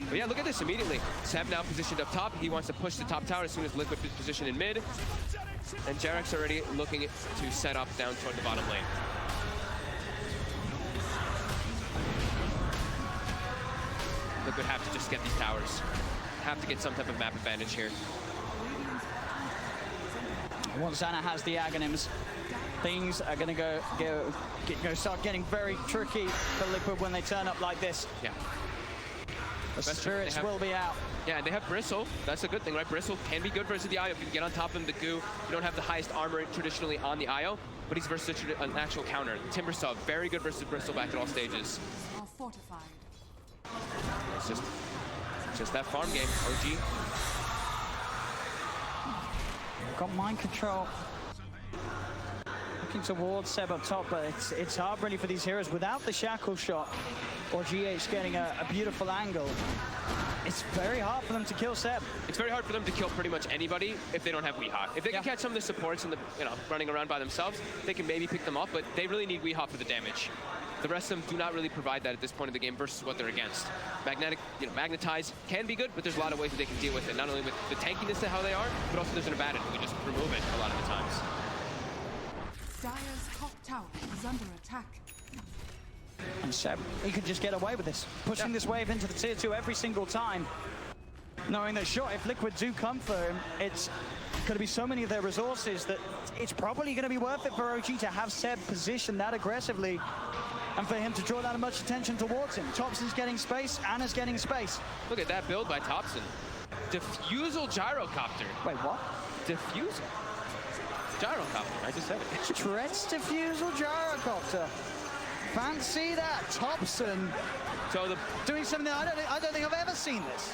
But yeah, look at this immediately. Seb now positioned up top. He wants to push the top tower as soon as Liquid is positioned in mid. And Jerex already looking to set up down toward the bottom lane. Liquid have to just get these towers. Have to get some type of map advantage here. Once Ana has the Aghanims, things are going to start getting very tricky for Liquid when they turn up like this. Yeah. The Spirits will be out. Yeah, and they have Bristle. That's a good thing, right? Bristle can be good versus the IO. If you can get on top of him, the goo, you don't have the highest armor traditionally on the IO, but he's versus an actual counter. Timbersaw, very good versus Bristle back at all stages. Are fortified. It's just that farm game, OG. Got mind control. Looking towards Seb up top, but it's hard really for these heroes without the shackle shot or GH getting a beautiful angle. It's very hard for them to kill Seb. It's very hard for them to kill pretty much anybody if they don't have Weehawk. If they can catch some of the supports and the running around by themselves, they can maybe pick them off, but they really need Weehawk for the damage. The rest of them do not really provide that at this point of the game versus what they're against. Magnetize can be good, but there's a lot of ways that they can deal with it. Not only with the tankiness to how they are, but also there's an Abaddon who can just remove it a lot of the times. Dire's top tower is under attack. And Seb, he could just get away with this, pushing this wave into the tier 2 every single time, knowing that sure, if Liquid do come for him, it's going to be so many of their resources that it's probably going to be worth it for OG to have Seb positioned that aggressively and for him to draw that much attention towards him. Thompson's getting space, Ana's getting space. Look at that build by Thompson. Diffusal Gyrocopter. Wait, what? Diffusal? Gyrocopter, I just said it. Treads Diffusal Gyrocopter. Fancy that, Thompson. So doing something I don't think I've ever seen this.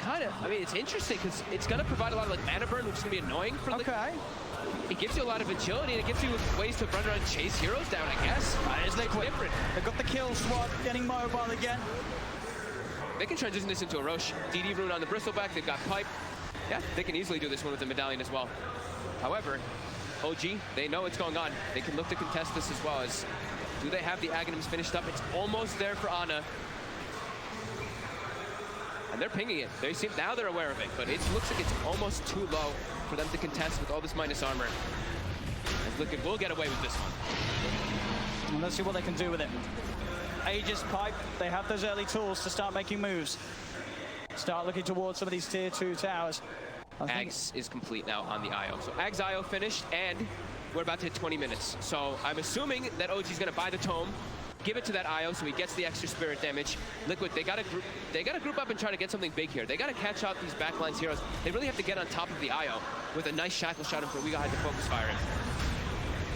Kind of. I mean, it's interesting because it's going to provide a lot of mana burn, which is going to be annoying for Liquid. Okay. It gives you a lot of agility, and it gives you ways to run around and chase heroes down, I guess. It's Liquid. Different. They've got the kill swap, getting mobile again. They can transition this into a Roche. DD rune on the Bristleback. They've got Pipe. Yeah, they can easily do this one with the Medallion as well. However, OG, they know what's going on. They can look to contest this as well. As do they have the Aghanims finished up? It's almost there for Ana. And they're pinging it. They seem now they're aware of it, but it looks like it's almost too low for them to contest with all this minus armor. And Liquid will get away with this one. And let's see what they can do with it. Aegis, Pipe, they have those early tools to start making moves. Start looking towards some of these tier 2 towers. Ags is complete now on the IO. So Ags IO finished, and we're about to hit 20 minutes. So I'm assuming that OG's gonna buy the tome, give it to that IO so he gets the extra spirit damage. Liquid, they gotta group up and try to get something big here. They gotta catch out these backlines heroes. They really have to get on top of the IO with a nice shackle shot before we got to focus fire him.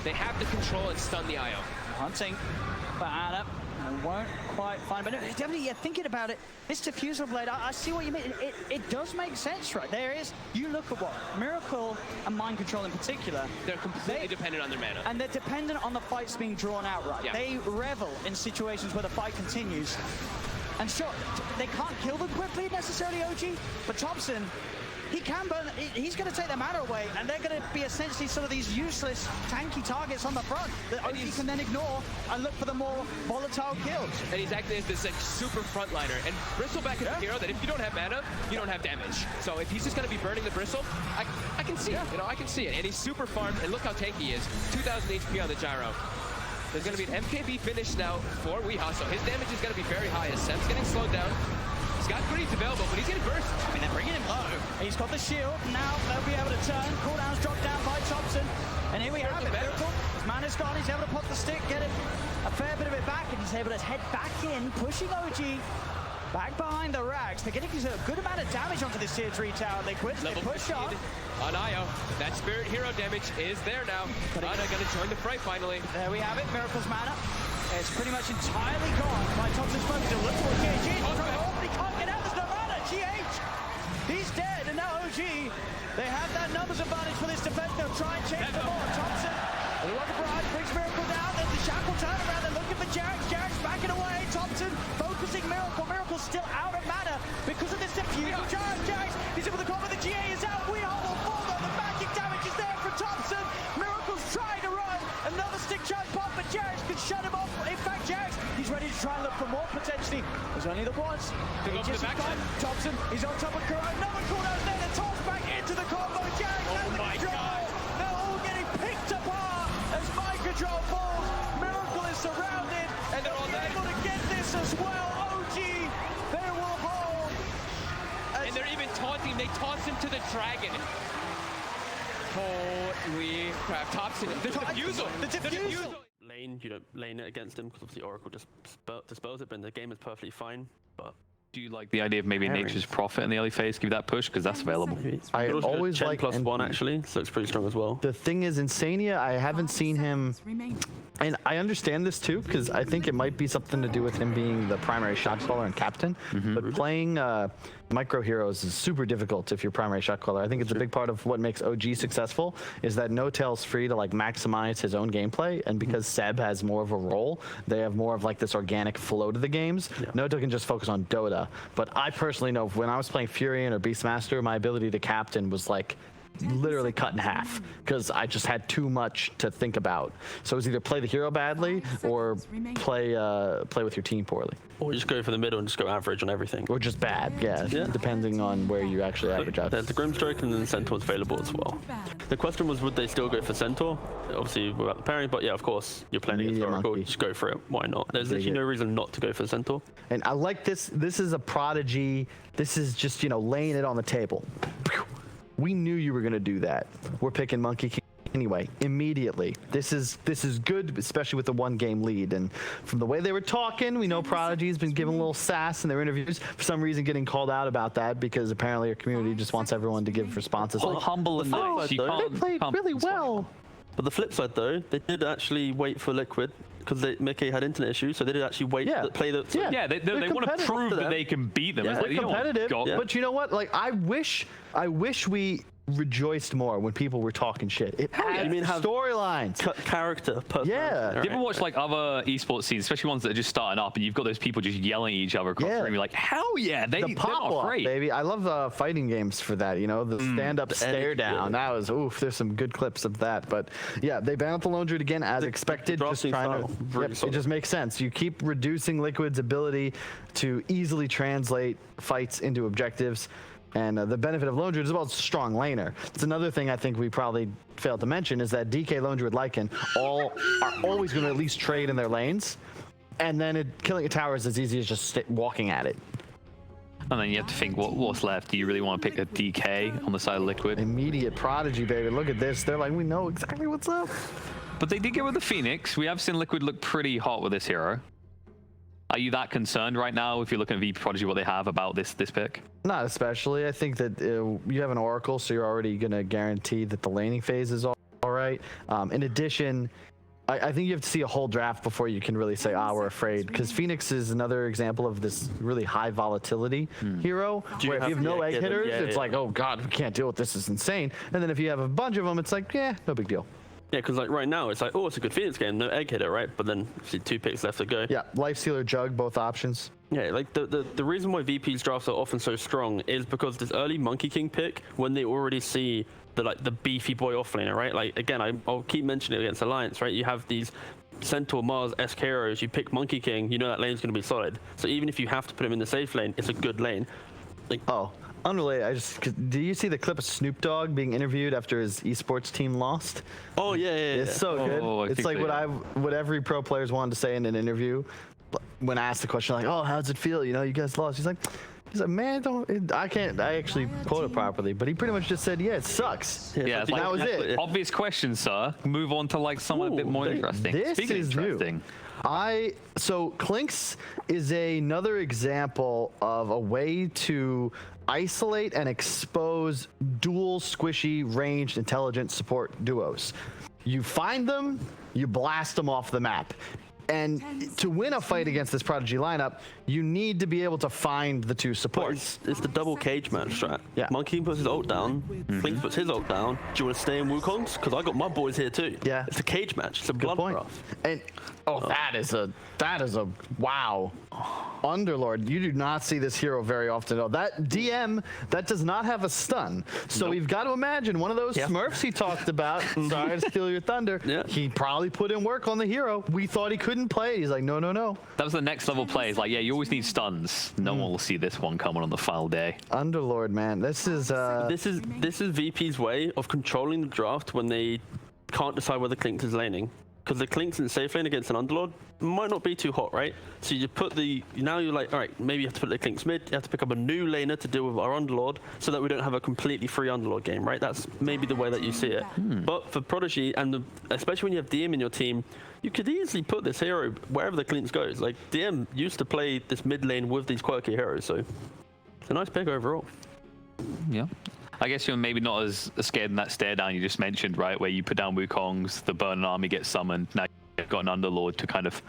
They have to control and stun the IO. Hunting for Ana. Won't quite find, but definitely, yeah, thinking about it, this diffusal blade, I see what you mean. It does make sense, right? There is, you look at what Miracle and Mind Control in particular. They're completely dependent on their mana. And they're dependent on the fights being drawn out, right? Yeah. They revel in situations where the fight continues. And sure, they can't kill them quickly necessarily, OG, but Thompson, he can burn, he's going to take their mana away, and they're going to be essentially sort of these useless, tanky targets on the front that OG can then ignore and look for the more volatile kills. And he's acting as this like super frontliner. And Bristleback is a hero that if you don't have mana, you don't have damage. So if he's just going to be burning the Bristle, I can see it. You know, I can see it. And he's super farmed, and look how tanky he is. 2,000 HP on the gyro. There's going to be an MKB finish now for Weehaw, so his damage is going to be very high as Sem's getting slowed down. He's got greens available, but he's getting burst. I mean, they're bringing him low. He's got the shield. Now they'll be able to turn. Cooldown's dropped down by Thompson. And here we have it. Miracle. His mana's gone. He's able to pop the stick, get it a fair bit of it back, and he's able to head back in, pushing OG back behind the racks. They're getting a good amount of damage onto this tier 3 tower. Liquid, they push up. On Io, that spirit hero damage is there now. Ana gonna join the fray finally. There we have it. Miracle's mana. It's pretty much entirely gone by Thompson's focus. To look for GH. But he can't get out. There's no mana. GH. He's dead, and now OG. They have that numbers advantage for this defense. They'll try and change the ball. Thompson, the Rocket Barrage brings Miracle down. There's the Shackle turnaround. They're looking for Jarex. Jarex backing away. Thompson focusing Miracle. Miracle's still out of mana because of this diffuse. Jarex, he's able to cover. The GA is out. We all will fall though. The magic damage is there for Thompson. Miracle's trying to run. Another stick charge pop, but Jarex could shut him off. In fact, Jarex, he's ready to try and look for more potentially. There's only the once. Thompson, he's on top of Kuro. Another cooldown there. The toss back into the combo. Jarex has the control. They're all getting picked apart as mind control falls. Miracle is surrounded, and they're able to get this as well. OG, they will hold. And they're even taunting. They taunt him to the dragon. Holy crap. Thompson, the defusal. The defusal. Lane, you don't lane it against him because obviously Oracle just dispels it, but the game is perfectly fine. But do you like the idea of maybe Nature's Prophet in the early phase? Give that push because that's available. I always like +1 actually, so it's pretty strong as well. The thing is, Insania, I haven't seen him, and I understand this too because I think it might be something to do with him being the primary shot caller and captain. But playing micro heroes is super difficult if you're primary shot caller. I think it's a big part of what makes OG successful is that No-Tail's free to like maximize his own gameplay, and because Seb has more of a role, they have more of like this organic flow to the games. No-Tail can just focus on Dota. But I personally know when I was playing Furion or Beastmaster, my ability to captain was like literally cut in half because I just had too much to think about. So it was either play the hero badly or play with your team poorly. Or just go for the middle and just go average on everything. Or just bad, yeah. Depending on where you actually average out. There's the Grimstroke and then Centaur's available as well. The question was, would they still go for Centaur? Obviously without the pairing, but yeah, of course, you're playing against Oracle, just go for it. Why not? There's literally no reason not to go for Centaur. And I like this. This is a Prodigy. This is just, you know, laying it on the table. We knew you were going to do that. We're picking Monkey King anyway, immediately. This is good, especially with the 1-game lead. And from the way they were talking, we know Prodigy's been giving a little sass in their interviews. For some reason, getting called out about that because apparently our community just wants everyone to give responses. Well, humble and nice. They played really well. But the flip side, though, they did actually wait for Liquid because Mickey had internet issues, so they did actually wait to play the. Yeah, they want to prove that they can beat them. Yeah, they're competitive. But you know what? Like, I wish we rejoiced more when people were talking shit. It adds storylines, character, personality. Yeah. Do you ever watch like other esports scenes, especially ones that are just starting up, and you've got those people just yelling at each other across the room? You're like, hell yeah, they're not great, baby. I love fighting games for that. You know, the stand-up stare down. That was There's some good clips of that. But yeah, they banned the Lone Druid again as expected. Just trying to. It just makes sense. You keep reducing Liquid's ability to easily translate fights into objectives. And the benefit of Lone Druid is about strong laner. It's another thing I think we probably failed to mention is that DK, Lone Druid, Lycan are always going to at least trade in their lanes. And then killing a tower is as easy as just walking at it. And then you have to think, what's left? Do you really want to pick a DK on the side of Liquid? Immediate Prodigy, baby. Look at this. They're like, we know exactly what's up. But they did get with the Phoenix. We have seen Liquid look pretty hot with this hero. Are you that concerned right now if you're looking at VP.Prodigy, what they have about this pick? Not especially. I think that you have an Oracle, so you're already going to guarantee that the laning phase is all right. In addition, I think you have to see a whole draft before you can really say, we're afraid. Because Phoenix is another example of this really high volatility hero. Where if you have no egg hitters, it's like, oh God, we can't deal with this. It's insane. And then if you have a bunch of them, it's like, no big deal. Yeah, because like right now it's like, oh, it's a good Phoenix game, no egg hitter, right? But then see 2 picks left to go. Yeah, Lifestealer, Jug, both options. Yeah, like the reason why VP's drafts are often so strong is because this early Monkey King pick, when they already see the beefy boy offlaner, right? Like again, I'll keep mentioning it against Alliance, right? You have these Centaur, Mars, esque heroes. You pick Monkey King, you know that lane's going to be solid. So even if you have to put him in the safe lane, it's a good lane. Like, oh, unrelated. Do you see the clip of Snoop Dogg being interviewed after his esports team lost? Oh yeah. It's so good. It's like what every pro players wanted to say in an interview. When asked the question, like, "Oh, how's it feel? You know, you guys lost." He's like, "Man, I actually quote it properly, but he pretty much just said, yeah, it sucks." Yeah, it's that was it. Obvious question, sir. Move on to like someone a bit more interesting. This Speaking is interesting. new. So Clinks is another example of a way to isolate and expose dual squishy ranged intelligent support duos. You find them, you blast them off the map. And to win a fight against this Prodigy lineup, you need to be able to find the 2 supports. It's the double cage match strat. Yeah. Monkey King puts his ult down, Clinks puts his ult down. Do you want to stay in Wukong's? Because I got my boys here too. Yeah. It's a cage match. It's a Good point. bloodbath. And that is a wow. Underlord, you do not see this hero very often. That DM, that does not have a stun. So we've got to imagine one of those Smurfs he talked about. Sorry to steal your thunder. Yeah. He probably put in work on the hero. We thought he couldn't play it. He's like, no. That was the next level play. It's like, yeah, you always need stuns. No one will see this one coming on the final day. Underlord, man, this is This is VP's way of controlling the draft when they can't decide whether Clinks is laning. Because the Clinks in safe lane against an Underlord might not be too hot, right? So you put now you're like, all right, maybe you have to put the Clinks mid, you have to pick up a new laner to deal with our Underlord so that we don't have a completely free Underlord game, right? That's maybe the way that you see it. But for Prodigy, and especially when you have DM in your team, you could easily put this hero wherever the Clinks goes. Like, DM used to play this mid lane with these quirky heroes, so it's a nice pick overall. Yeah. I guess you're maybe not as scared in that stare down you just mentioned, right? Where you put down Wukong's, the Burning Army gets summoned. Now you've got an Underlord to kind of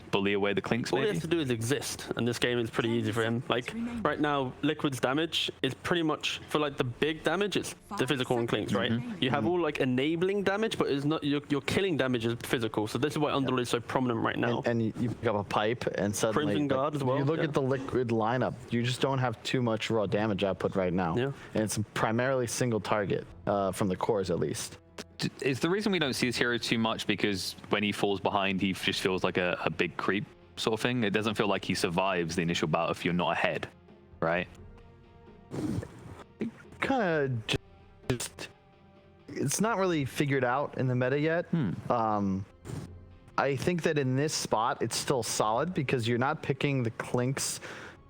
bully away the Clinks, All he maybe? has to do is exist, and this game is pretty easy for him. Like, right now, Liquid's damage is pretty much, for like the big damage, it's the physical and Clinks, right? You have all like enabling damage, but it's not your killing damage is physical. So this is why Underlord is so prominent right now. and you pick up a pipe and suddenly Crimson Guard as well, you look yeah. at the Liquid lineup, you just don't have too much raw damage output right now. Yeah. And it's primarily single target from the cores at least. Is the reason we don't see this hero too much because when he falls behind, he just feels like a big creep sort of thing? It doesn't feel like he survives the initial battle if you're not ahead, right? Kind of just it's not really figured out in the meta yet. I think that in this spot it's still solid because you're not picking the Clinks.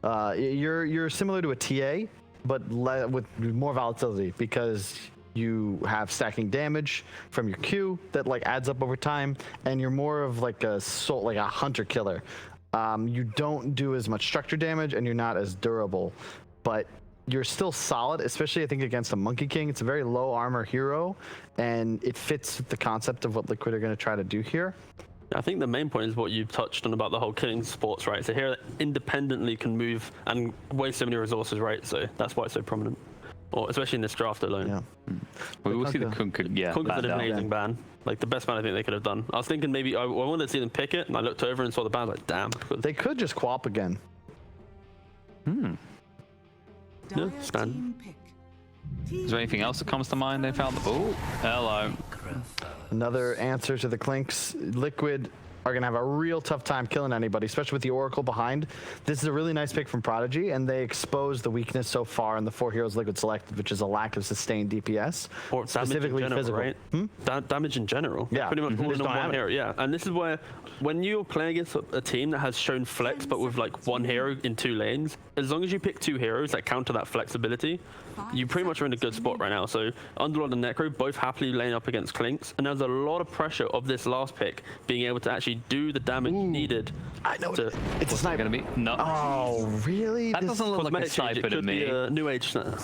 You're similar to a TA, but with more volatility because you have stacking damage from your Q that like adds up over time, and you're more of like a hunter killer. You don't do as much structure damage, and you're not as durable, but you're still solid, especially I think against a Monkey King. It's a very low armor hero, and it fits with the concept of what Liquid are going to try to do here. I think the main point is what you touched on about the whole killing sports, right? It's a hero that independently can move and waste so many resources, right? So that's why it's so prominent. Or especially in this draft alone. Yeah. We will see the Kunkka, Kunkka's an amazing ban. Like the best ban I think they could have done. I was thinking maybe I wanted to see them pick it, and I looked over and saw the ban, like, damn. They could just QoP again. Yeah, stand. Is there anything else that comes to mind they found? Oh, hello. Another answer to the Clinks. Liquid are going to have a real tough time killing anybody, especially with the Oracle behind. This is a really nice pick from Prodigy, and they expose the weakness so far in the 4 heroes Liquid selected, which is a lack of sustained DPS. Or specifically damage in general, physical. right? Damage in general. Yeah. Pretty much all in Just on don't have one it. hero, yeah. And this is where, when you're playing against a team that has shown flex, but with like one hero in 2 lanes, as long as you pick 2 heroes that counter that flexibility, you pretty much are in a good spot right now. So Underlord and Necro both happily lane up against Clinks, and there's a lot of pressure of this last pick being able to actually do the damage needed. I know to, it's a sniper. Gonna be no. Oh, really? That doesn't look like a cosmetic change. sniper It to could me. be a new age sniper.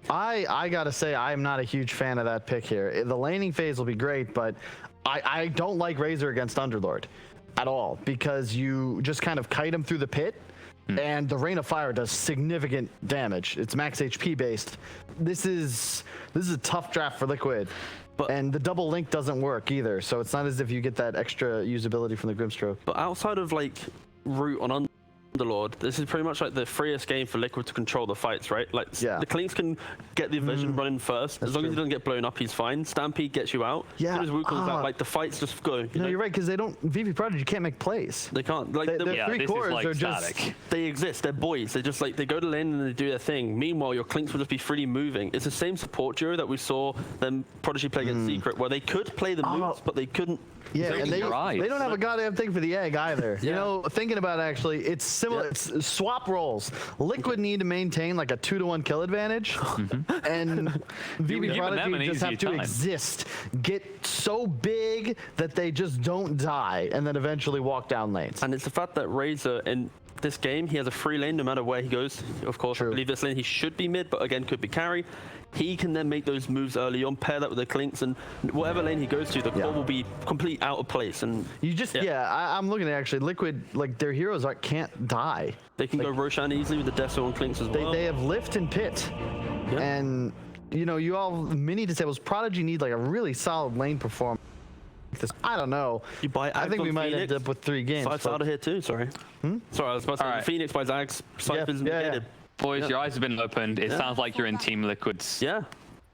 I gotta say, I'm not a huge fan of that pick here. The laning phase will be great, but I don't like Razor against Underlord at all because you just kind of kite him through the pit, and the Rain of Fire does significant damage. It's max HP based. This is a tough draft for Liquid. And the double link doesn't work either, so it's not as if you get that extra usability from the Grimstroke. But outside of like Root on Underlord, this is pretty much like the freest game for Liquid to control the fights, right? Like the Clinks can get the vision running first. As long as he doesn't get blown up, he's fine. Stampede gets you out. Yeah. As soon as Wu comes out, like the fights just go. No, you're right, because they don't. VP.Prodigy can't make plays. They can't. Like their three cores like are static. just. They exist. They're boys. They just like they go to lane and they do their thing. Meanwhile, your Clinks will just be freely moving. It's the same support duo that we saw them Prodigy play against Secret, where they could play the moves, but they couldn't. Yeah, and they don't have a goddamn thing for the egg either. You know, thinking about it, actually, it's similar. It's swap roles. Liquid need to maintain like a 2-to-1 kill advantage, and VP.Prodigy just have to exist, get so big that they just don't die, and then eventually walk down lanes. And it's the fact that Razor in this game, he has a free lane no matter where he goes. Of course, I believe this lane he should be mid, but again could be carry. He can then make those moves early on, pair that with the Clinks, and whatever lane he goes to, the core will be complete out of place. And you just, I'm looking at actually Liquid, like their heroes can't die. They can go Roshan easily with the Deso and Clinks as well. They have Lift and Pit, and you know, you all mini disables. Prodigy need like a really solid lane performance. I don't know. You buy. I think we might end up with 3 games. Five's out of here too. Sorry. Sorry, I was about to say Phoenix by Zags. Cypher's negated. Boys, your eyes have been opened. It sounds like you're in Team Liquid's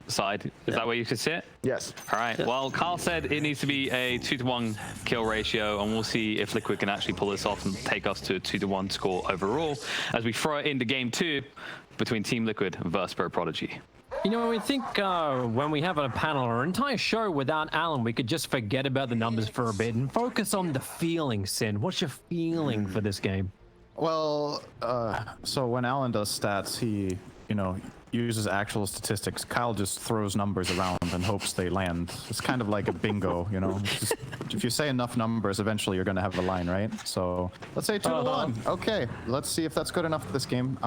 side. Is that where you could sit? Yes. All right. Well, Carl said it needs to be a 2-to-1 kill ratio, and we'll see if Liquid can actually pull this off and take us to a 2-to-1 score overall as we throw it into Game 2 between Team Liquid versus Bo3. You know, I think when we have a panel or an entire show without Alan, we could just forget about the numbers for a bit and focus on the feeling, Sin. What's your feeling for this game? Well, so when Alan does stats, he, you know, uses actual statistics. Kyle just throws numbers around and hopes they land. It's kind of like a bingo, you know. Just, if you say enough numbers, eventually you're going to have a line, right? So let's say 2-to-1. Okay, let's see if that's good enough for this game.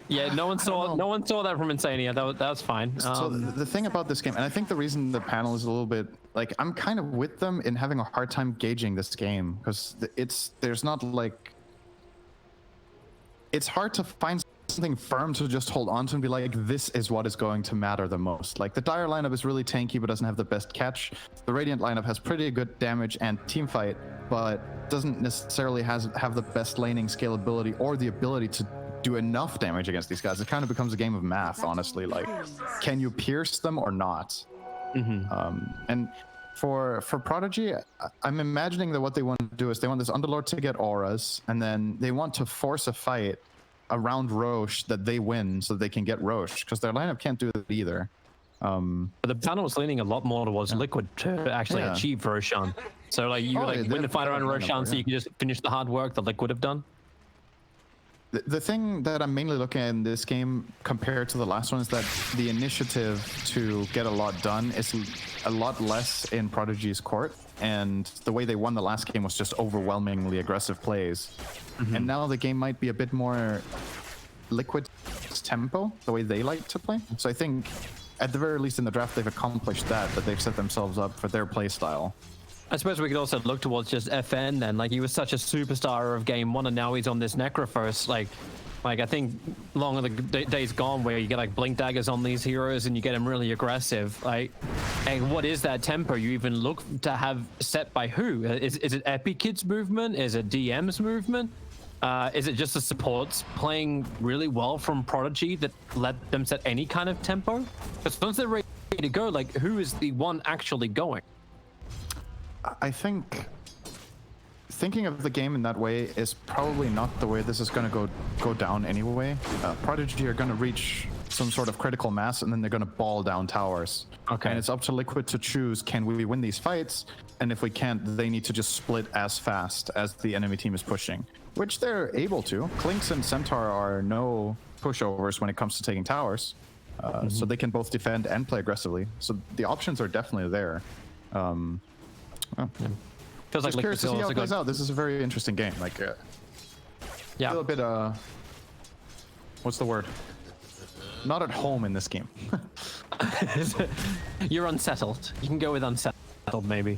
Yeah, no one saw that from Insania. That was fine. So the thing about this game, and I think the reason the panel is a little bit like, I'm kind of with them in having a hard time gauging this game, because there's not like, it's hard to find something firm to just hold on to and be like, this is what is going to matter the most. Like the Dire lineup is really tanky but doesn't have the best catch. The Radiant lineup has pretty good damage and team fight, but doesn't necessarily have the best laning scalability or the ability to do enough damage against these guys. It kind of becomes a game of math, honestly. Like, can you pierce them or not? And for Prodigy, I'm imagining that what they want to do is they want this Underlord to get auras, and then they want to force a fight around Roche that they win so they can get Roche, because their lineup can't do that either. But the panel was leaning a lot more towards Liquid to actually achieve Roshan. So like you win the fight around Roshan so you can just finish the hard work that Liquid have done. The thing that I'm mainly looking at in this game compared to the last one is that the initiative to get a lot done is a lot less in Prodigy's court, and the way they won the last game was just overwhelmingly aggressive plays. And now the game might be a bit more Liquid tempo, the way they like to play. So I think at the very least in the draft they've accomplished that they've set themselves up for their play style. I suppose we could also look towards just FN then. Like, he was such a superstar of Game 1, and now he's on this Necrophos. Like I think long are the days gone where you get like blink daggers on these heroes and you get them really aggressive. Like, and what is that tempo you even look to have set by who? Is it Epikid's movement? Is it DM's movement? Is it just the supports playing really well from Prodigy that let them set any kind of tempo? Because once they're ready to go, like, who is the one actually going? I think thinking of the game in that way is probably not the way this is going to go down anyway. Prodigy are going to reach some sort of critical mass, and then they're going to ball down towers. Okay. And it's up to Liquid to choose, can we win these fights? And if we can't, they need to just split as fast as the enemy team is pushing, which they're able to. Clinks and Centaur are no pushovers when it comes to taking towers. So they can both defend and play aggressively. So the options are definitely there. Feels like curious to see how it plays out. This is a very interesting game. Like, yeah, feel a bit what's the word? Not at home in this game. You're unsettled. You can go with unsettled, maybe,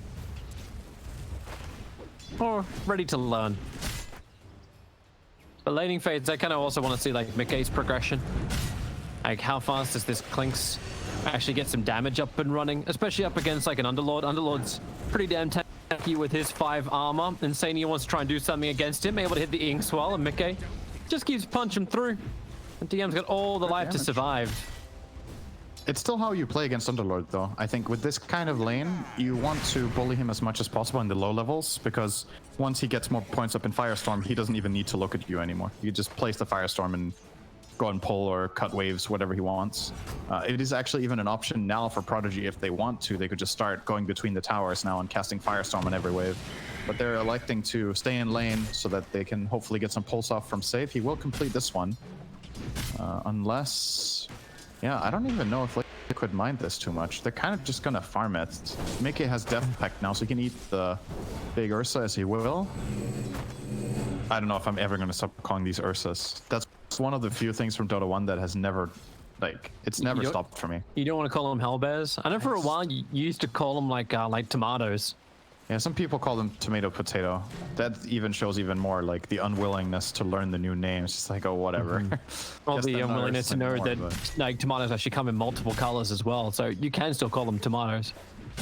or ready to learn. But laning phase, I kind of also want to see like Mickey's progression. Like how fast does this Clinks actually get some damage up and running, especially up against like an Underlord. Underlord's pretty damn tanky with his 5 armor. Insania wants to try and do something against him, able to hit the Inkswell, and Mickey just keeps punching through. And DM's got all the life to survive. It's still how you play against Underlord, though. I think with this kind of lane, you want to bully him as much as possible in the low levels, because once he gets more points up in Firestorm, he doesn't even need to look at you anymore. You just place the Firestorm and go and pull or cut waves, whatever he wants. It is actually even an option now for Prodigy if they want to. They could just start going between the towers now and casting Firestorm on every wave. But they're electing to stay in lane so that they can hopefully get some pulse off from safe. He will complete this one. Unless... Yeah, I don't even know if Liquid mind this too much. They're kind of just gonna farm it. Mickey has Death Pact now, so he can eat the big Ursa as he will. I don't know if I'm ever gonna stop calling these Ursas. That's one of the few things from Dota 1 that has never, like, it's never stopped for me. You don't want to call them Hellbears? I know for a while you used to call them like tomatoes. Yeah, some people call them tomato potato. That even shows even more like the unwillingness to learn the new names. It's like, oh, whatever. Or the unwillingness to know that like tomatoes actually come in multiple colors as well. So you can still call them tomatoes.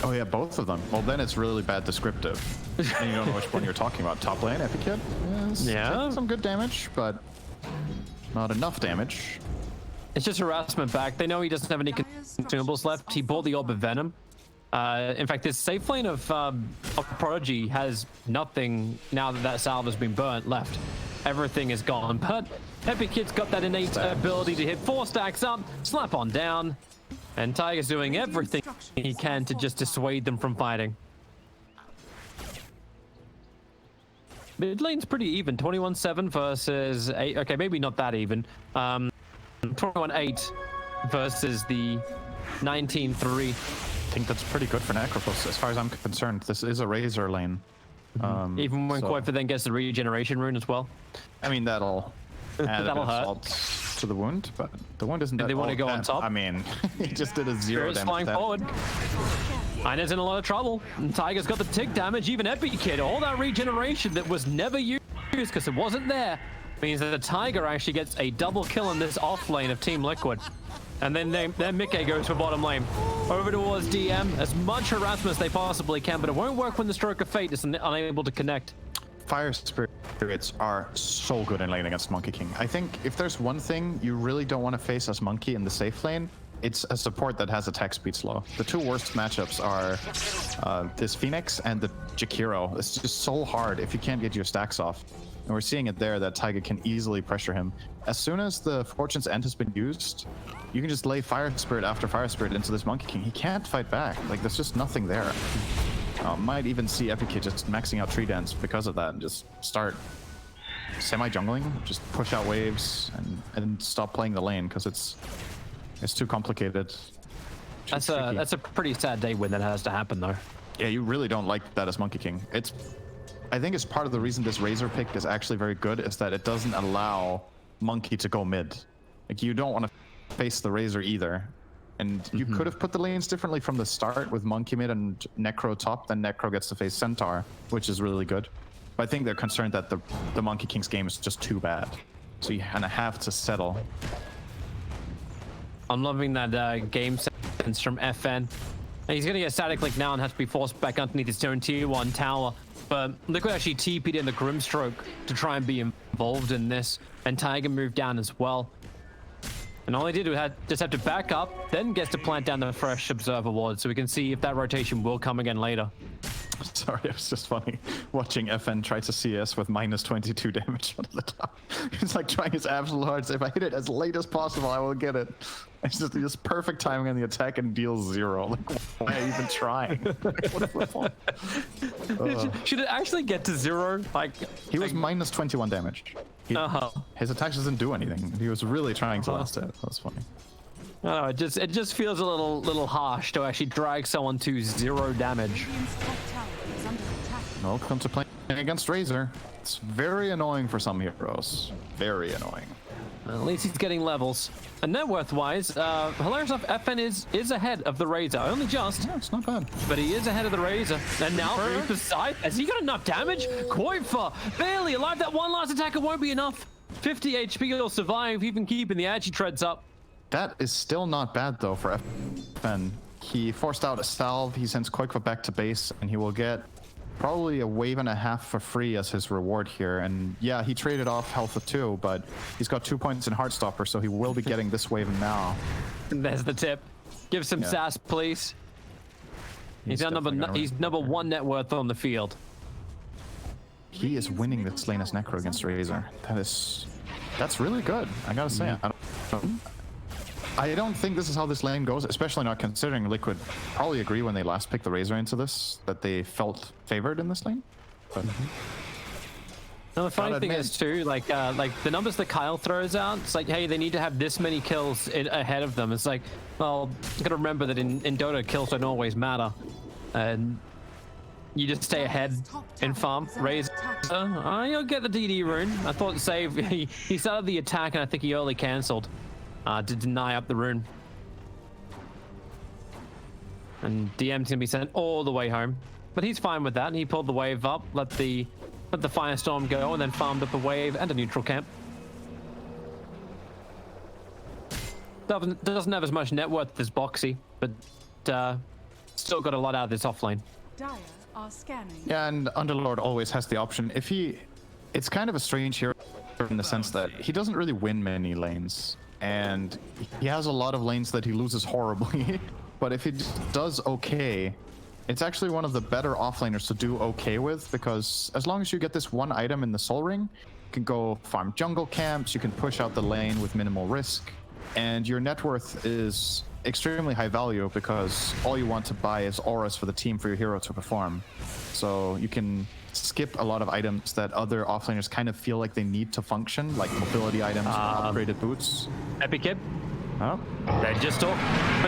Oh yeah, both of them. Well, then it's really bad descriptive. And you don't know which one you're talking about. Top lane, Epikid? Yes, yeah. Some good damage, but not enough damage. It's just harassment back. They know he doesn't have any consumables left. He bought the Orb of Venom. In fact, this safe lane of Prodigy has nothing now that salve has been burnt left. Everything is gone, but Epikid's got that innate ability to hit 4 stacks up, slap on down, and Tiger's doing everything he can to just dissuade them from fighting. Mid lane's pretty even, 21-7 versus 8. Okay, maybe not that even. 21-8 versus the 19-3. I think that's pretty good for Necrophos, as far as I'm concerned. This is a Razor lane. Even when Koifa then gets the regeneration rune as well. I mean, that'll add That'll a bit of salt to the wound, but the wound isn't that they want to go on top? I mean, he just did a 0 Spirit's damage. flying forward. Ina's in a lot of trouble. And Tiger's got the tick damage. Even Epikid, all that regeneration that was never used because it wasn't there, means that the Tiger actually gets a double kill in this off lane of Team Liquid. And then Mickey goes for bottom lane. Over towards DM, as much harassment as they possibly can, but it won't work when the Stroke of Fate is unable to connect. Fire Spirits are so good in lane against Monkey King. I think if there's one thing you really don't want to face as Monkey in the safe lane, it's a support that has attack speed slow. The two worst matchups are this Phoenix and the Jakiro. It's just so hard if you can't get your stacks off. And we're seeing it there that Tiger can easily pressure him. As soon as the Fortune's End has been used, you can just lay Fire Spirit after Fire Spirit into this Monkey King. He can't fight back. Like, there's just nothing there. Might even see Epikid just maxing out Tree Dance because of that and just start semi-jungling, just push out waves and stop playing the lane because it's too complicated. That's a pretty sad day when that has to happen though. Yeah, you really don't like that as Monkey King. I think it's part of the reason this Razor pick is actually very good is that it doesn't allow Monkey to go mid. Like, you don't want to face the Razor either. And you could have put the lanes differently from the start with Monkey mid and Necro top, then Necro gets to face Centaur, which is really good. But I think they're concerned that the Monkey King's game is just too bad. So you kind of have to settle. I'm loving that game sense from FN. And he's going to get static link now and have to be forced back underneath his own tier 1 tower. But Liquid actually TP'd in the Grimstroke to try and be involved in this. And Tiger moved down as well. And all he did was just have to back up, then gets to plant down the fresh Observer Ward so we can see if that rotation will come again later. Sorry, it was just funny watching FN try to CS with minus 22 damage on the top. He's like trying his absolute hardest. If I hit it as late as possible, I will get it. It's just perfect timing on the attack and deals 0. Like, why are you even trying? What's the point? Should it actually get to 0? Like, he was minus 21 damage. His attacks doesn't do anything. He was really trying to last it. That was funny. No, it just feels a little harsh to actually drag someone to 0 damage. Welcome to playing against Razor. It's very annoying for some heroes. Very annoying. At least he's getting levels. And net worth-wise, hilarious enough, FN is ahead of the Razor. Only just. Yeah, it's not bad. But he is ahead of the Razor. And now moves beside. Has he got enough damage? Koifa barely alive. That one last attacker won't be enough. 50 HP will survive, even keeping the agi treads up. That is still not bad though for FN. He forced out a salve, he sends Koikva back to base, and he will get probably a wave and a half for free as his reward here. And yeah, he traded off Health too, but he's got 2 points in Heartstopper, so he will be getting this wave now. There's the tip. Give some sass, please. He's number 1 net worth on the field. He is winning this lane as Necro against Razor. That's really good, I gotta say. I don't think this is how this lane goes, especially not considering Liquid probably agree when they last picked the Razor into this, that they felt favored in this lane. But Now the funny thing is too, like the numbers that Kyle throws out, it's like, hey, they need to have this many kills ahead of them. It's like, well, you gotta remember that in Dota, kills don't always matter. And you just stay ahead in farm. Razor, you'll get the DD rune. I thought save, he started the attack and I think he early cancelled. To deny up the rune. And DM's gonna be sent all the way home. But he's fine with that, and he pulled the wave up, let the firestorm go, and then farmed up a wave and a neutral camp. Doesn't have as much net worth as Boxy, but still got a lot out of this offlane. Dire are scanning. yeah, and Underlord always has the option. It's kind of a strange hero in the sense that he doesn't really win many lanes. And he has a lot of lanes that he loses horribly. But if he does okay, it's actually one of the better offlaners to do okay with, because as long as you get this one item in the Soul Ring, you can go farm jungle camps, you can push out the lane with minimal risk, and your net worth is extremely high value because all you want to buy is auras for the team for your hero to perform. So you can skip a lot of items that other offlaners kind of feel like they need to function, like mobility items, upgraded boots. Epic Kid. Oh. They just talk.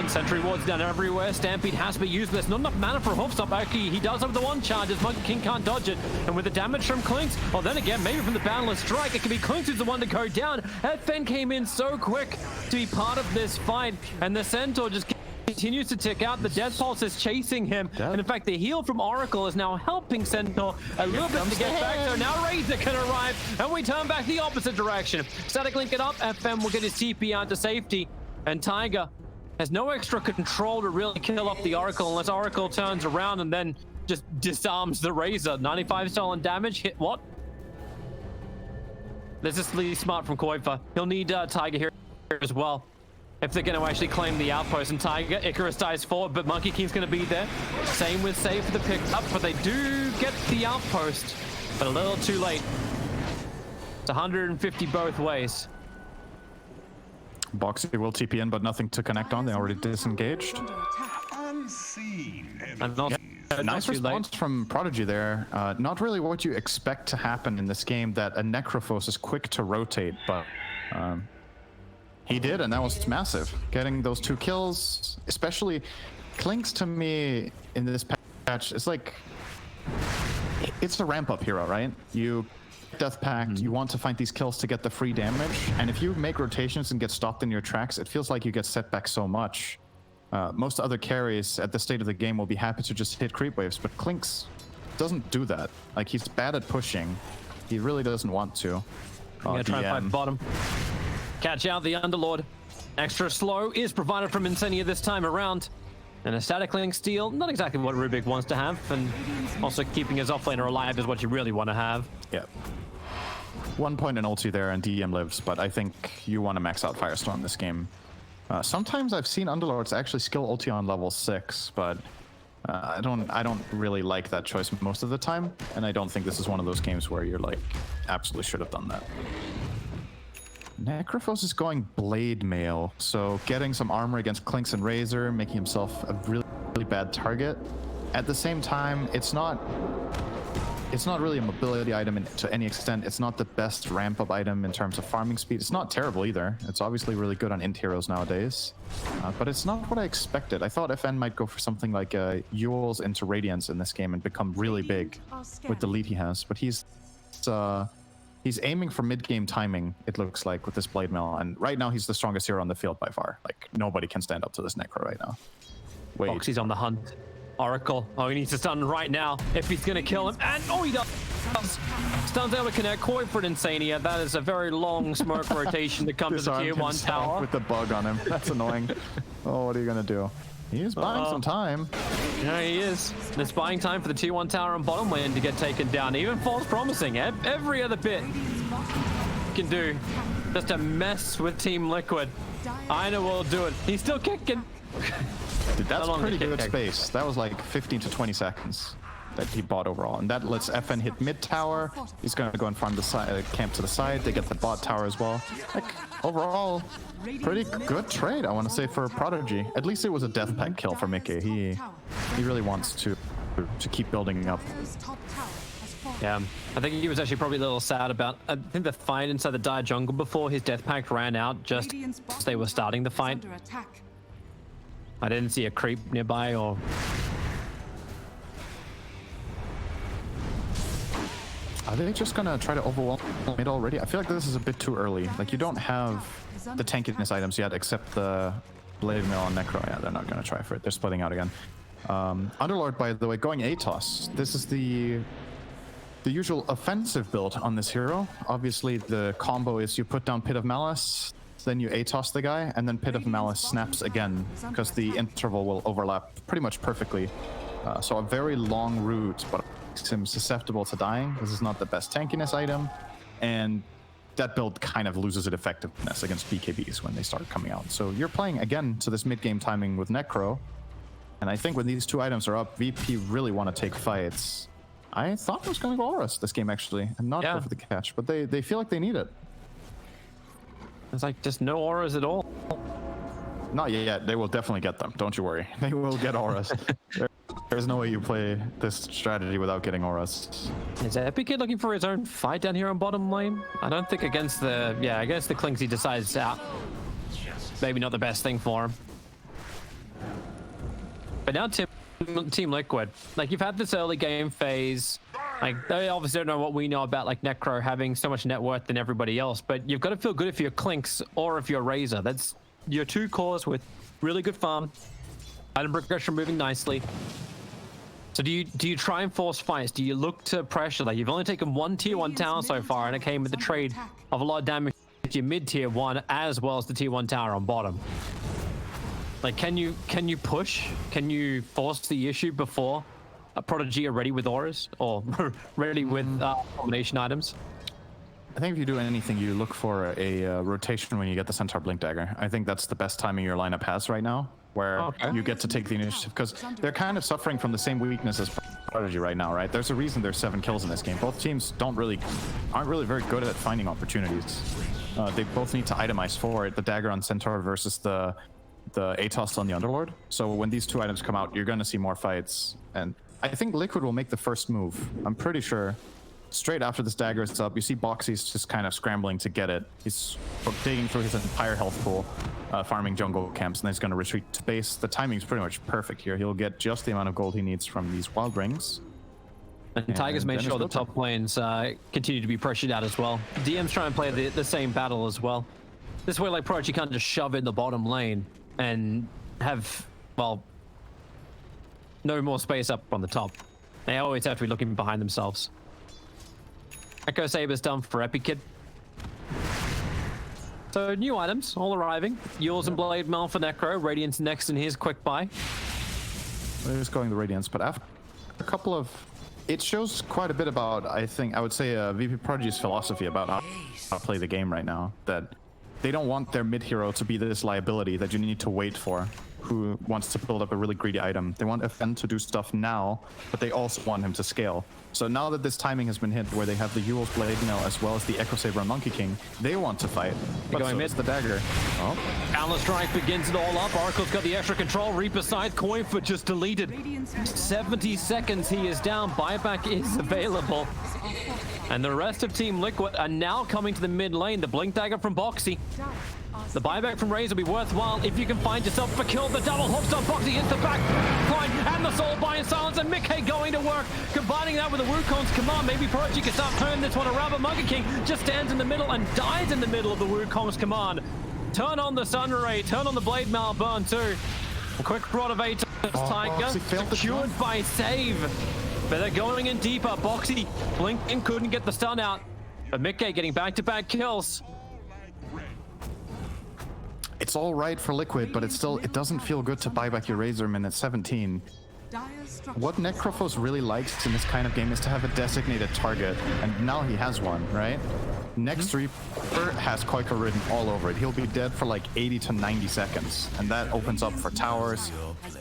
Sentry wards down everywhere. Stampede has to be useless. Not enough mana for a hoof stop. Actually, he does have the one charge as Monkey King can't dodge it. And with the damage from Clinks, well, then again, maybe from the Boundless Strike, it could be Clinks who's the one to go down. FN came in so quick to be part of this fight, and the Centaur just continues to tick out. The Death Pulse is chasing him. And in fact, the heal from Oracle is now helping Centaur a little bit to get back. So now Razor can arrive, and we turn back the opposite direction. Static link it up. FN will get his TP out to safety. And Tiger has no extra control to really kill off the Oracle unless Oracle turns around and then just disarms the Razor. 95 stolen damage. Hit what? This is really smart from Koifa. He'll need Tiger here as well if they're going to actually claim the outpost. And Tiger, Icarus dies forward, but Monkey King's going to be there. Same with Save for the pick up, but they do get the outpost, but a little too late. It's 150 both ways. Boxy will TP in, but nothing to connect on. They already disengaged. And also, Nice response from Prodigy there. Not really what you expect to happen in this game, that a Necrophos is quick to rotate, but he did, and that was massive. Getting those 2 kills, especially Clinks to me in this patch, it's like, it's a ramp-up hero, right? You Death Pact, you want to find these kills to get the free damage, and if you make rotations and get stopped in your tracks, it feels like you get set back so much. Most other carries at the state of the game will be happy to just hit creep waves, but Clinks doesn't do that. Like, he's bad at pushing. He really doesn't want to. Gonna try and fight bottom. Catch out the Underlord. Extra slow is provided from Insania this time around. And a static link steal, not exactly what Rubik wants to have, and also keeping his offlaner alive is what you really want to have. Yeah. 1 point in ulti there and DM lives, but I think you want to max out Firestorm this game. Sometimes I've seen Underlords actually skill ulti on level 6, but I don't really like that choice most of the time, and I don't think this is one of those games where you're like, absolutely should have done that. Necrophos is going Blade Mail, so getting some armor against Clinks and Razor, making himself a really, really bad target. At the same time, it's not really a mobility item to any extent. It's not the best ramp-up item in terms of farming speed. It's not terrible either. It's obviously really good on int heroes nowadays, but it's not what I expected. I thought FN might go for something like Yules into Radiance in this game and become really big with the lead he has, but he's aiming for mid-game timing, it looks like, with this Blade Mail, and right now he's the strongest hero on the field by far. Like, nobody can stand up to this Necro right now. Boxy's on the hunt. Oracle. Oh, he needs to stun right now if he's going to kill him. And oh, he does. Stun's able to connect. Koi for Insania. That is a very long smoke rotation to come to the Disarmed tier 1 himself tower. with the bug on him. That's annoying. Oh, what are you gonna do? He is buying some time. Yeah, he is. It's buying time for the tier 1 tower on bottom lane to get taken down. Even false promising. Every other bit you can do just to mess with Team Liquid. I know we'll do it. He's still kicking. Dude, that's How long pretty did it good kick? space. That was like 15 to 20 seconds that he bought overall, and that lets FN hit mid tower. He's gonna go and farm the side, camp to the side. They get the bot tower as well. Like overall, pretty good trade, I want to say, for Prodigy. At least it was a death pack kill for Mickey. He really wants to keep building up. Yeah, I think he was actually probably a little sad about, I think, the fight inside the dire jungle before his death pack ran out just as they were starting the fight. I didn't see a creep nearby or... Are they just gonna try to overwhelm mid already? I feel like this is a bit too early. Like, you don't have the tankiness items yet, except the Blade Mill and Necro. Yeah, they're not gonna try for it. They're splitting out again. Underlord, by the way, going ATOS. This is the usual offensive build on this hero. Obviously, the combo is you put down Pit of Malice, then you ATOS the guy, and then Pit of Malice snaps again, because the interval will overlap pretty much perfectly. So a very long route, but makes him susceptible to dying. This is not the best tankiness item, and that build kind of loses its effectiveness against BKBs when they start coming out. So you're playing again to this mid-game timing with Necro, and I think when these two items are up, VP really want to take fights. I thought it was going to go Horus this game, actually, and not go for the catch, but they feel like they need it. It's like just no auras at all. Not yet. They will definitely get them. Don't you worry. They will get auras. There's no way you play this strategy without getting auras. Is Epic Kid looking for his own fight down here on bottom lane? I don't think against the Clinks he decides out. Maybe not the best thing for him. But now Team Liquid, like, you've had this early game phase. Like, they obviously don't know what we know about, like, Necro having so much net worth than everybody else, but you've got to feel good if you're Clinks or if you're Razor. That's your two cores with really good farm. Item progression moving nicely. So do you try and force fights? Do you look to pressure? Like, you've only taken one tier 1 tower so far, and it came with the trade of a lot of damage to your mid tier 1 as well as the tier 1 tower on bottom. Like, can you push? Can you force the issue before a Prodigy are ready with auras or ready with combination items? I think if you do anything, you look for a rotation when you get the Centaur Blink Dagger. I think that's the best timing your lineup has right now, where you get to take the initiative, because they're kind of suffering from the same weakness as Prodigy right now, right? There's a reason there's 7 kills in this game. Both teams aren't really very good at finding opportunities. They both need to itemize for it. The dagger on Centaur versus the ATOS on the Underlord. So when these two items come out, you're going to see more fights. And I think Liquid will make the first move. I'm pretty sure. Straight after this dagger is up, you see Boxy's just kind of scrambling to get it. He's digging through his entire health pool, farming jungle camps, and then he's going to retreat to base. The timing's pretty much perfect here. He'll get just the amount of gold he needs from these wild rings. And Tiger's made sure the top lanes continue to be pressured out as well. DM's trying to play the same battle as well. This way, like, Prodigy can't just shove in the bottom lane and have, well, no more space up on the top. They always have to be looking behind themselves. Echo Saber's done for Epic Kid. So new items all arriving. Yules and Blade Mail for Necro. Radiance next in his quick buy. We're just going the Radiance, but after a couple of... It shows quite a bit about, I would say, VP.Prodigy's philosophy about how to play the game right now. That they don't want their mid-hero to be this liability that you need to wait for, who wants to build up a really greedy item. They want FN to do stuff now, but they also want him to scale. So now that this timing has been hit, where they have the Yule's Blade Mill as well as the Echo Saber and Monkey King, they want to fight. But going so mid. it's the dagger. Oh. Counter Strike begins it all up. Oracle's got the extra control. Reaper side, Coinfoot just deleted. 70 seconds he is down. Buyback is available. And the rest of Team Liquid are now coming to the mid lane. The Blink Dagger from Boxy. The buyback from Raze will be worthwhile if you can find yourself a kill. The double hooks on Boxy hits the back line, and the soul buy in silence, and Mickey going to work, combining that with the Wukong's command. Maybe Prodigy can start turning this one around, but Monkey King just stands in the middle and dies in the middle of the Wukong's command. Turn on the Sun Ray, turn on the Blade Mail burn too. A quick prod of 8 Tiger Boxy failed the secured jump. by save. But they're going in deeper. Boxy blinking, couldn't get the stun out. But Mickey getting back-to-back kills. It's all right for Liquid, but it doesn't feel good to buy back your Razor minute 17. What Necrophos really likes in this kind of game is to have a designated target, and now he has one, right? Next Reaper has Koika written all over it. He'll be dead for like 80 to 90 seconds, and that opens up for towers.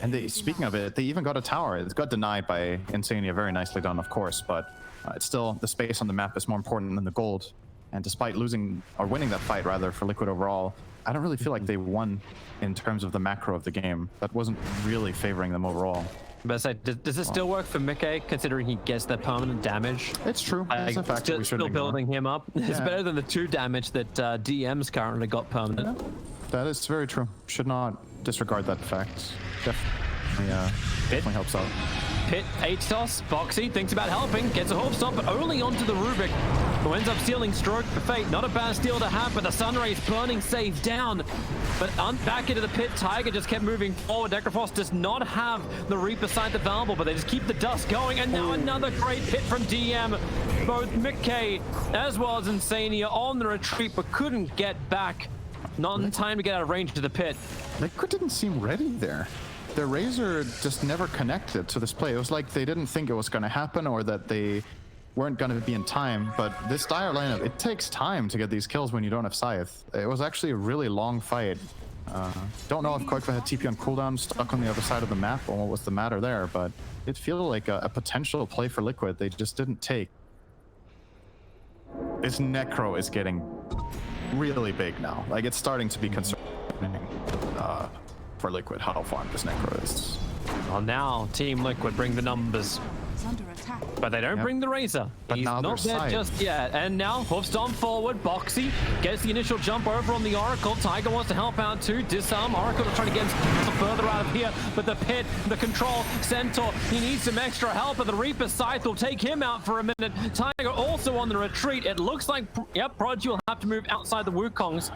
And speaking of it, they even got a tower. It got denied by Insania, very nicely done, of course, but it's still, the space on the map is more important than the gold. And despite losing, or winning that fight rather, for Liquid overall, I don't really feel like they won in terms of the macro of the game. That wasn't really favoring them overall. But does this still work for Mickey, considering he gets the permanent damage? It's true. It's a fact that we should still ignore. building him up. It's Yeah. better than the 2 damage that DM's currently got permanent. That is very true. Should not disregard that fact. Definitely helps out. Pit, H-Toss, Boxy thinks about helping, gets a hoof stop, but only onto the Rubik, who ends up stealing Stroke for Fate. Not a bad steal to have, but the Sunray's burning save down. But back into the pit, Tiger just kept moving forward. Necrophos does not have the Reaper sight available, but they just keep the dust going, and now another great pit from DM. Both Mickey as well as Insania on the retreat, but couldn't get back. Not in time to get out of range to the pit. Liquid didn't seem ready there. Their Razor just never connected to this play. It was like they didn't think it was going to happen or that they weren't going to be in time. But this Dire lineup, it takes time to get these kills when you don't have Scythe. It was actually a really long fight. Don't know if Koikva had TP on cooldown stuck on the other side of the map or what was the matter there, but it feels like a potential play for Liquid they just didn't take. This Necro is getting really big now. Like, it's starting to be concerning for Liquid how farm this Necro is. Well, now Team Liquid bring the numbers, Under attack. but they don't bring the Razor. But He's now not they're there side. just yet. And now hoof stomp forward. Boxy gets the initial jump over on the Oracle. Tiger wants to help out too. Disarm. Oracle to try to get him further out of here. But the pit, the control, Centaur, he needs some extra help. And the Reaper Scythe will take him out for a minute. Tiger also on the retreat. It looks like, yep, Prodigy will have to move outside the Wukongs.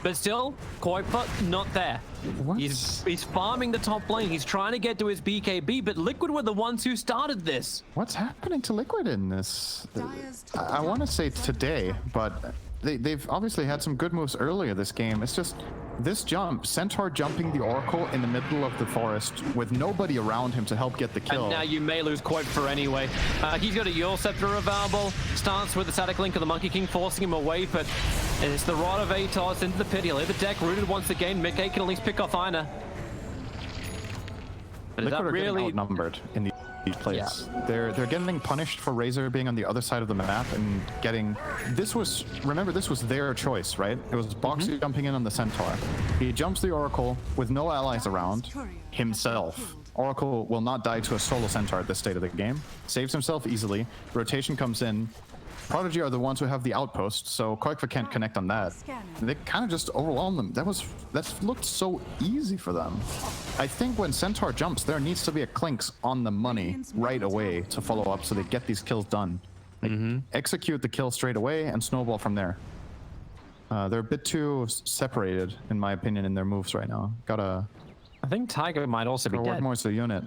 But still, Koipa not there. What? He's farming the top lane. He's trying to get to his BKB, but Liquid were the ones who started this. What's happening to Liquid in this? Dire's top I want to say today, but they've obviously had some good moves earlier this game. It's just this jump, Centaur jumping the Oracle in the middle of the forest with nobody around him to help get the kill. And now you may lose Koipa anyway. He's got a Eul Scepter available. Starts with the Static Link of the Monkey King, forcing him away, but it's the Rod of Atos into the pit. He'll hit the deck, rooted once again. Mickey can at least pick off Ina. But is Liquid that are getting really... outnumbered in these plays. They're getting punished for Razor being on the other side of the map and getting... Remember, this was their choice, right? It was Boxy jumping in on the Centaur. He jumps the Oracle with no allies around himself. Oracle will not die to a solo Centaur at this state of the game. Saves himself easily. Rotation comes in. Prodigy are the ones who have the outpost, so Koikva can't connect on that. They kind of just overwhelm them. That looked so easy for them. I think when Centaur jumps, there needs to be a Clinks on the money right away to follow up so they get these kills done. Like, execute the kill straight away and snowball from there. They're a bit too separated, in my opinion, in their moves right now. Gotta I think Tiger might also be work dead. more as a unit.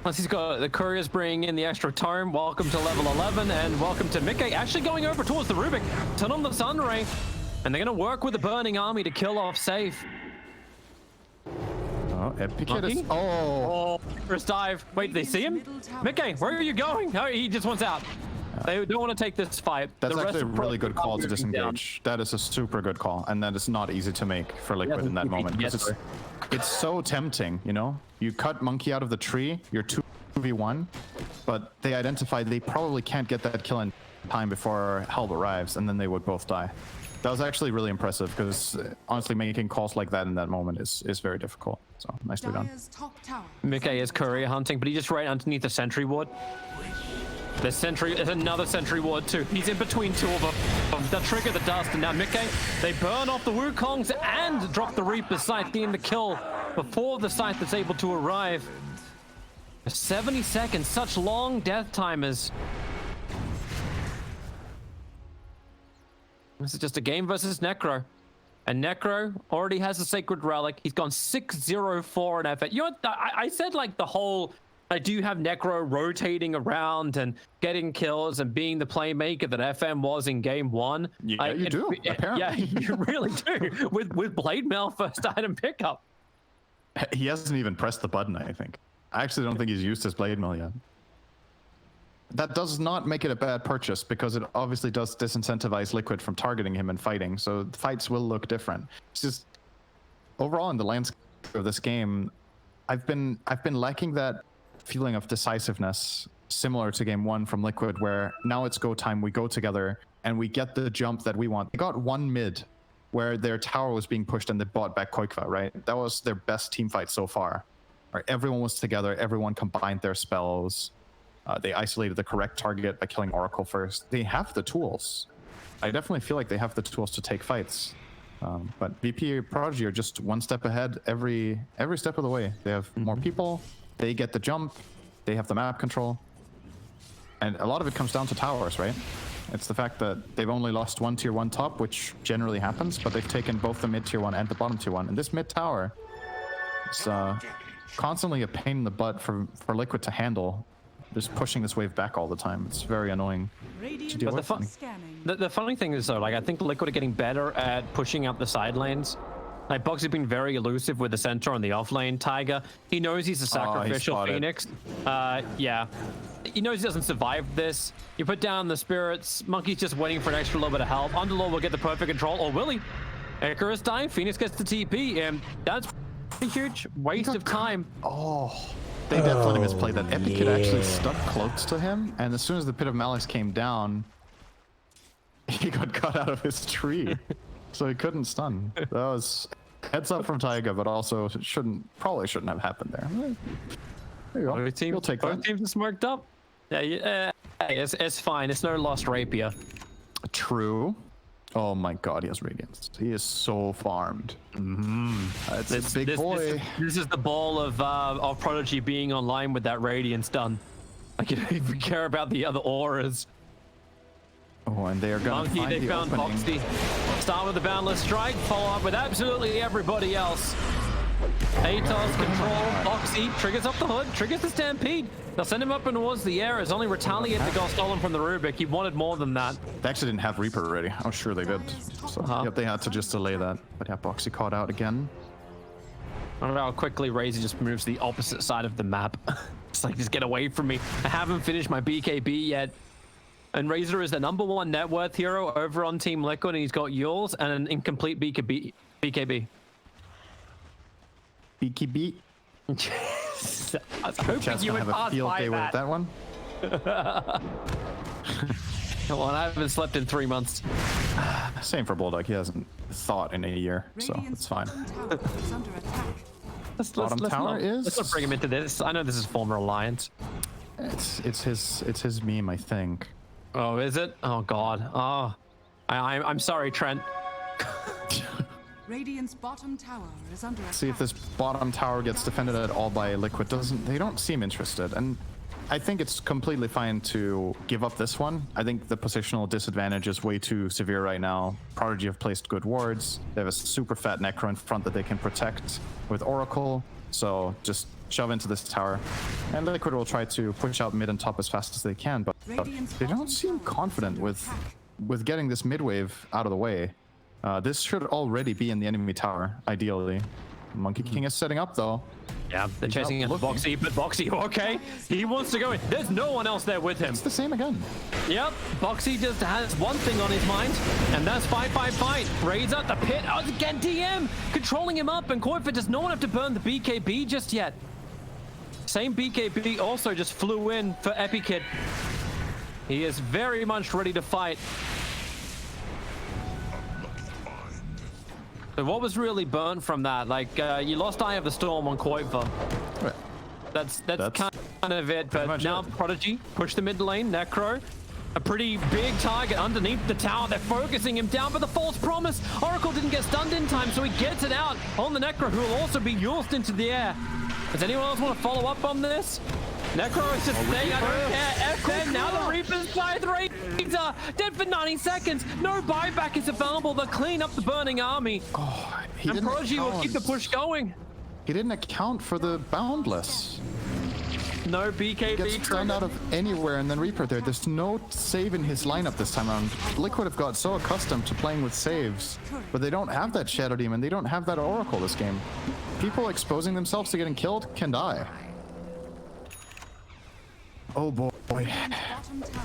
Once he's got the couriers bringing in the extra tome, welcome to level 11 and welcome to Mickey actually going over towards the Rubik. Turn on the Sunray and they're going to work with the Burning Army to kill off Safe. Oh, Epic hit Monkey? is... Oh! First dive. Wait, they see him? Mickey, where are you going? Oh, he just wants out. They don't want to take this fight. That's The rest actually a of really good call to moving down. disengage. That is a super good call, and that is not easy to make for Liquid in that moment. Because it's so tempting, you know? You cut Monkey out of the tree, you're 2v1, but they identify they probably can't get that kill in time before help arrives, and then they would both die. That was actually really impressive, because honestly, making calls like that in that moment is very difficult. So, nicely done. Dire's top tower. Mickey is courier hunting, but he's just right underneath the sentry ward. There's another sentry ward too. He's in between two of them. That trigger the dust, and now Mickey, they burn off the Wukongs and drop the Reaper's Scythe, getting the kill before the Scythe is able to arrive. 70 seconds, such long death timers. This is just a game versus Necro. And Necro already has a Sacred Relic. He's gone 6-0-4 in effort. You know what? I said like the whole, I do have Necro rotating around and getting kills and being the playmaker that FM was in game 1. Yeah, you do, apparently. Yeah, you really do. With Blade Mail first item pickup. He hasn't even pressed the button, I think. I actually don't think he's used his Blade Mail yet. That does not make it a bad purchase because it obviously does disincentivize Liquid from targeting him and fighting, so fights will look different. It's just overall in the landscape of this game, I've been lacking that feeling of decisiveness similar to game 1 from Liquid, where now it's go time, we go together and we get the jump that we want. They got one mid where their tower was being pushed and they bought back Koikva, right? That was their best team fight so far. Right? Everyone was together, everyone combined their spells. They isolated the correct target by killing Oracle first. They have the tools. I definitely feel like they have the tools to take fights. But VP.Prodigy are just one step ahead every step of the way. They have more people, they get the jump, they have the map control. And a lot of it comes down to towers, right? It's the fact that they've only lost one tier 1 top, which generally happens, but they've taken both the mid tier 1 and the bottom tier 1. And this mid tower is constantly a pain in the butt for Liquid to handle. Just pushing this wave back all the time. It's very annoying to deal with. The funny thing is though, like I think Liquid are getting better at pushing up the side lanes. Like Boxy's been very elusive with the center on the off lane. Tiger, he knows he's a sacrificial Phoenix. Yeah, he knows he doesn't survive this. You put down the spirits. Monkey's just waiting for an extra little bit of help. Underlord will get the perfect control, or will he? Icarus dying. Phoenix gets the TP, and that's a huge waste of time. Oh. They definitely misplayed that. Epikid actually stuck close to him, and as soon as the Pit of Malice came down, he got cut out of his tree, so he couldn't stun. That was heads up from Taiga, but also probably shouldn't have happened there. There you go. You'll take that. Both teams are smoked up. Yeah, it's fine. It's no lost rapier. True. Oh my god, he has Radiance. He is so farmed. It's a big boy. This is the ball of Prodigy being online with that Radiance done. Like, you don't even care about the other auras. Oh, and they are gonna Monkey, they found Boxy. Start with the Boundless Strike, follow up with absolutely everybody else. Atos control, Boxy triggers up the hood, triggers the Stampede. They'll send him up and towards the air. As only retaliate the goal stolen from the Rubik. He wanted more than that. They actually didn't have Reaper ready. I'm sure they did. So yep, they had to just delay that. But yeah, Boxy caught out again. I don't know how quickly Razor just moves to the opposite side of the map. It's like, just get away from me. I haven't finished my BKB yet. And Razor is the #1 net worth hero over on Team Liquid, and he's got Yules and an incomplete BKB. BKB. I was hoping you would have a field day with that one. Come on, I haven't slept in 3 months. Same for Bulldog. He hasn't thought in a year, so it's fine. Let's not bring him into this. I know this is former Alliance. It's his meme, I think. Oh, is it? Oh God. Oh, I'm sorry, Trent. Radiant's bottom tower is under attack. See if this bottom tower gets defended at all by Liquid. They don't seem interested, and I think it's completely fine to give up this one. I think the positional disadvantage is way too severe right now. Prodigy have placed good wards. They have a super fat Necro in front that they can protect with Oracle. So just shove into this tower, and Liquid will try to push out mid and top as fast as they can. But they don't seem confident with getting this mid wave out of the way. This should already be in the enemy tower, ideally. Monkey King is setting up, though. Yeah, they're chasing into Boxy, but Boxy, okay, he wants to go in. There's no one else there with him. It's the same again. Yep, Boxy just has one thing on his mind, and that's fight. Raids out the pit. Oh, again, DM controlling him up, and Koifa does not have to burn the BKB just yet. Same BKB also just flew in for Epikid. He is very much ready to fight. So what was really burnt from that? Like, you lost Eye of the Storm on Koiva. Right. That's kind of it, but now Prodigy push the mid lane, Necro. A pretty big target underneath the tower. They're focusing him down, but the false promise. Oracle didn't get stunned in time, so he gets it out on the Necro, who will also be Yulsed into the air. Does anyone else want to follow up on this? Necro is just saying, I don't care. FN, now the Reaper's by 3. Razor dead for 90 seconds. No buyback is available. They'll clean up the burning army. Oh, he And didn't Prodigy will keep the account. push going. He didn't account for the boundless. No Gets BKB. stunned out of anywhere and then Reaper there. There's no save in his lineup this time around. Liquid have got so accustomed to playing with saves, but they don't have that Shadow Demon. They don't have that Oracle this game. People exposing themselves to getting killed can die. Oh boy.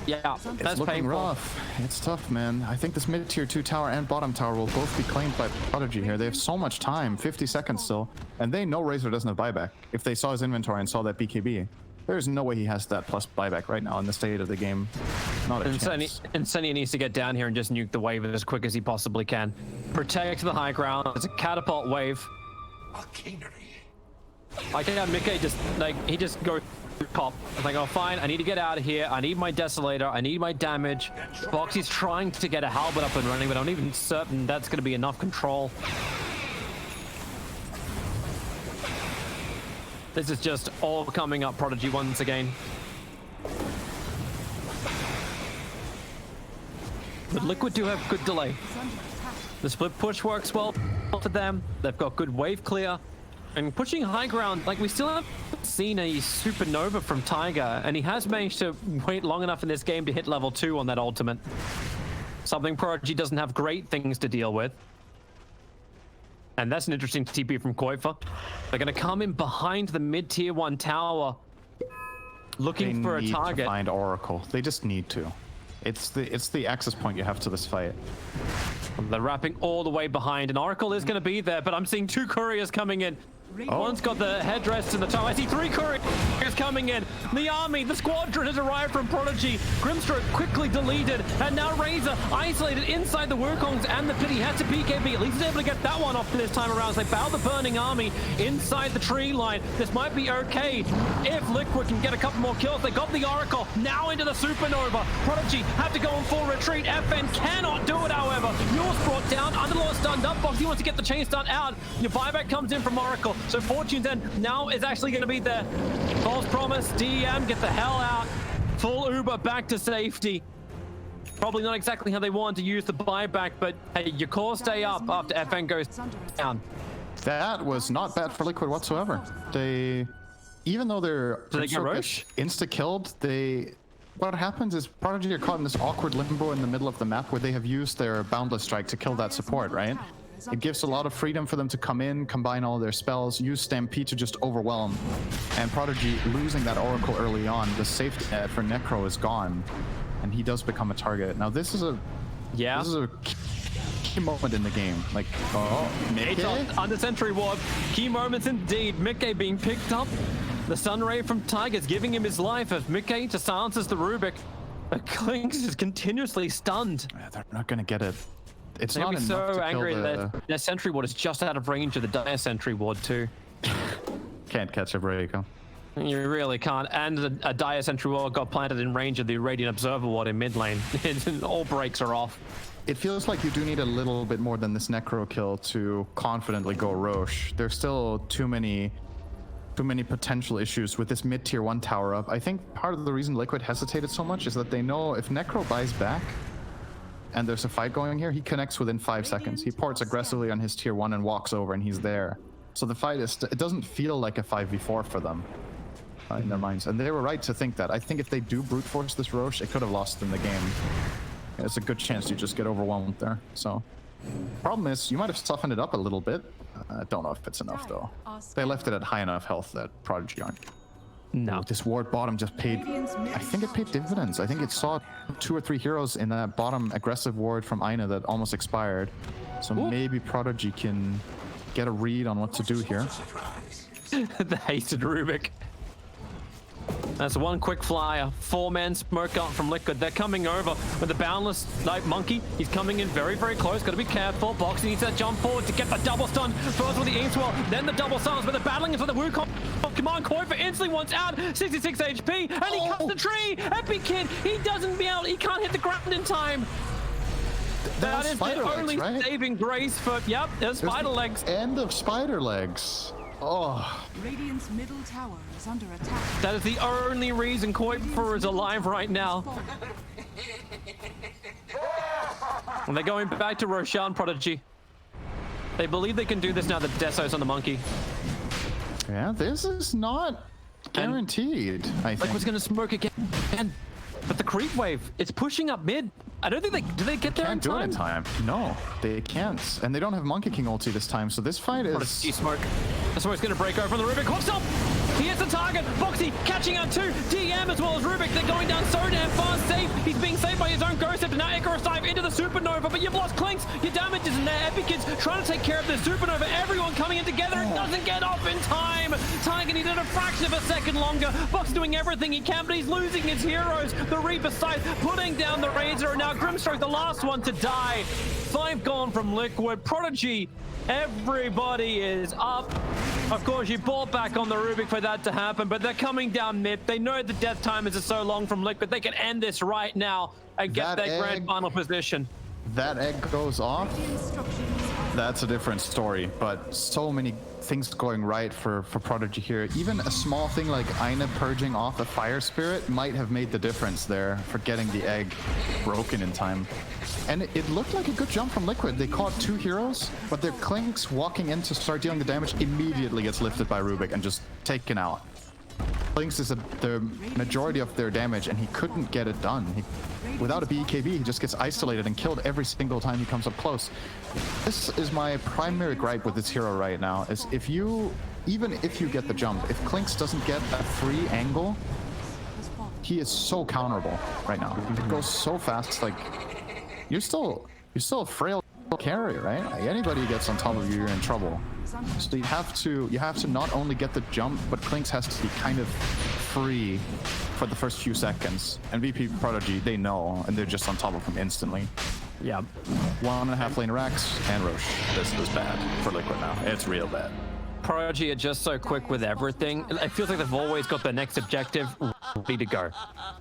Yeah, It's that's looking painful. rough. It's tough, man. I think this mid-tier 2 tower and bottom tower will both be claimed by Prodigy here. They have so much time, 50 seconds still, and they know Razor doesn't have buyback. If they saw his inventory and saw that BKB, there's no way he has that plus buyback right now in the state of the game. Not a chance. Insania needs to get down here and just nuke the wave as quick as he possibly can. Protect the high ground. It's a catapult wave. I think Mickey just, like, he just goes pop. I'm like, oh, fine, I need to get out of here. I need my Desolator. I need my damage. Boxy's trying to get a halberd up and running, but I'm not even certain that's going to be enough control. This is just all coming up Prodigy once again. But Liquid do have good delay. The split push works well for them. They've got good wave clear. And pushing high ground, like, we still haven't seen a supernova from Tiger, and he has managed to wait long enough in this game to hit level 2 on that ultimate. Something Prodigy doesn't have great things to deal with. And that's an interesting TP from Koifa. They're going to come in behind the mid-tier 1 tower, looking for a target. They need to find Oracle. They just need to. It's the access point you have to this fight. They're wrapping all the way behind, and Oracle is going to be there, but I'm seeing 2 couriers coming in. One's got the headdress in the top. I see 3 couriers coming in. The army, the squadron has arrived from Prodigy. Grimstroke quickly deleted, and now Razor isolated inside the Wukongs and the pit. He had to BKB. At least he's able to get that one off this time around. So they bow the burning army inside the tree line. This might be okay if Liquid can get a couple more kills. They got the Oracle. Now into the Supernova. Prodigy have to go in full retreat. FN cannot do it, however. Yours brought down. Underlord stunned up. Box, he wants to get the chain stun out. Your buyback comes in from Oracle. So Fortune's End now is actually going to be there. False promise. DEM, get the hell out. Full Uber back to safety. Probably not exactly how they want to use the buyback, but hey, your core stay up after FN goes down. That was not bad for Liquid whatsoever. They, even though they're insta-killed, what happens is Prodigy are caught in this awkward limbo in the middle of the map where they have used their Boundless Strike to kill that support, right? It gives a lot of freedom for them to come in, combine all their spells, use Stampede to just overwhelm. And Prodigy losing that Oracle early on, the safety net for Necro is gone, and he does become a target. Now this is a key moment in the game. Like, Mickey? Under Sentry Ward, key moments indeed. Mickey being picked up. The Sun Ray from Tigers giving him his life as Mickey just silences the Rubik. But Klinks is continuously stunned. Yeah, they're not gonna get it. It's They'll not be enough so to angry kill that their Sentry Ward is just out of range of the Dire Sentry Ward too. Can't catch a break. Huh? You really can't. And a Dire Sentry Ward got planted in range of the Radiant Observer Ward in mid lane. All breaks are off. It feels like you do need a little bit more than this Necro kill to confidently go Roche. There's still too many potential issues with this mid-tier 1 tower up. I think part of the reason Liquid hesitated so much is that they know if Necro buys back and there's a fight going here, he connects within 5 seconds. He ports aggressively on his tier 1 and walks over, and he's there. So the fight is, it doesn't feel like a 5v4 for them in their minds. And they were right to think that. I think if they do brute force this Roche, it could have lost them the game. It's a good chance you just get overwhelmed there. So problem is, you might have softened it up a little bit. I don't know if it's enough though. They left it at high enough health that Prodigy aren't. No. This ward bottom just paid, I think it paid dividends. I think it saw 2 or 3 heroes in that bottom aggressive ward from Aina that almost expired. So maybe Prodigy can get a read on what to do here. The hasted Rubik. That's one quick flyer. 4-man smoke out from Liquid. They're coming over with the Boundless Night Monkey. He's coming in very, very close. Got to be careful. Boxy needs that jump forward to get the double stun. First with the Ainswell, then the double stuns, but they're battling for the Wukong. Command Koifa instantly wants out. 66 HP, and he cuts the tree. Epic Kid, he doesn't be out. He can't hit the ground in time. That is the only saving grace for, yep, there's Spider Legs. End of Spider Legs. Oh. Radiant's middle tower is under attack. That is the only reason Koifa is alive right now. And they're going back to Roshan Prodigy. They believe they can do this now that Deso's on the monkey. Yeah, this is not guaranteed, I think. Liquid's gonna smoke again. But the creep wave, it's pushing up mid. I don't think do they get there in Can't do it time? in time. No, they can't. And they don't have Monkey King ulti this time, so this fight is... Smoke. The smoke's gonna break over from the Rubik. Hooks up! He hits the target. Bo3 catching out too. DM as well as Rubik. They're going down so damn fast. Safe. He's being saved by his own Ghost Scepter. Now Icarus dive into the Supernova, but you've lost Clinks. Your damage is in there. Epic Kids trying to take care of the Supernova. Everyone coming in together. It doesn't get off in time. Tiger needed a fraction of a second longer. Box doing everything he can, but he's losing his heroes. The Reaper side putting down the Razor, and now Grimstroke, the last one to die. 5 gone from Liquid. Prodigy, everybody is up. Of course, you bought back on the Rubik for that to happen, but they're coming down mid. They know the death timers are so long from Liquid. They can end this right now and get their grand final position. That egg goes off, that's a different story. But so many things going right for Prodigy here. Even a small thing like Aina purging off a Fire Spirit might have made the difference there for getting the egg broken in time. And it looked like a good jump from Liquid. They caught 2 heroes, but their Clinks walking in to start dealing the damage immediately gets lifted by Rubik and just taken out. Clinks is the majority of their damage, and he couldn't get it done. Without a BKB, he just gets isolated and killed every single time he comes up close. This is my primary gripe with this hero right now, is even if you get the jump, if Clinks doesn't get a free angle, he is so counterable right now. It goes so fast, like, you're still a frail carry, right? Like, anybody who gets on top of you, you're in trouble. So you have to not only get the jump, but Clinks has to be kind of free for the first few seconds. And VP.Prodigy, they know, and they're just on top of him instantly. Yeah. 1.5 lane Rax and Roche. This is bad for Liquid now. It's real bad. Prodigy are just so quick with everything. It feels like they've always got their next objective ready to go.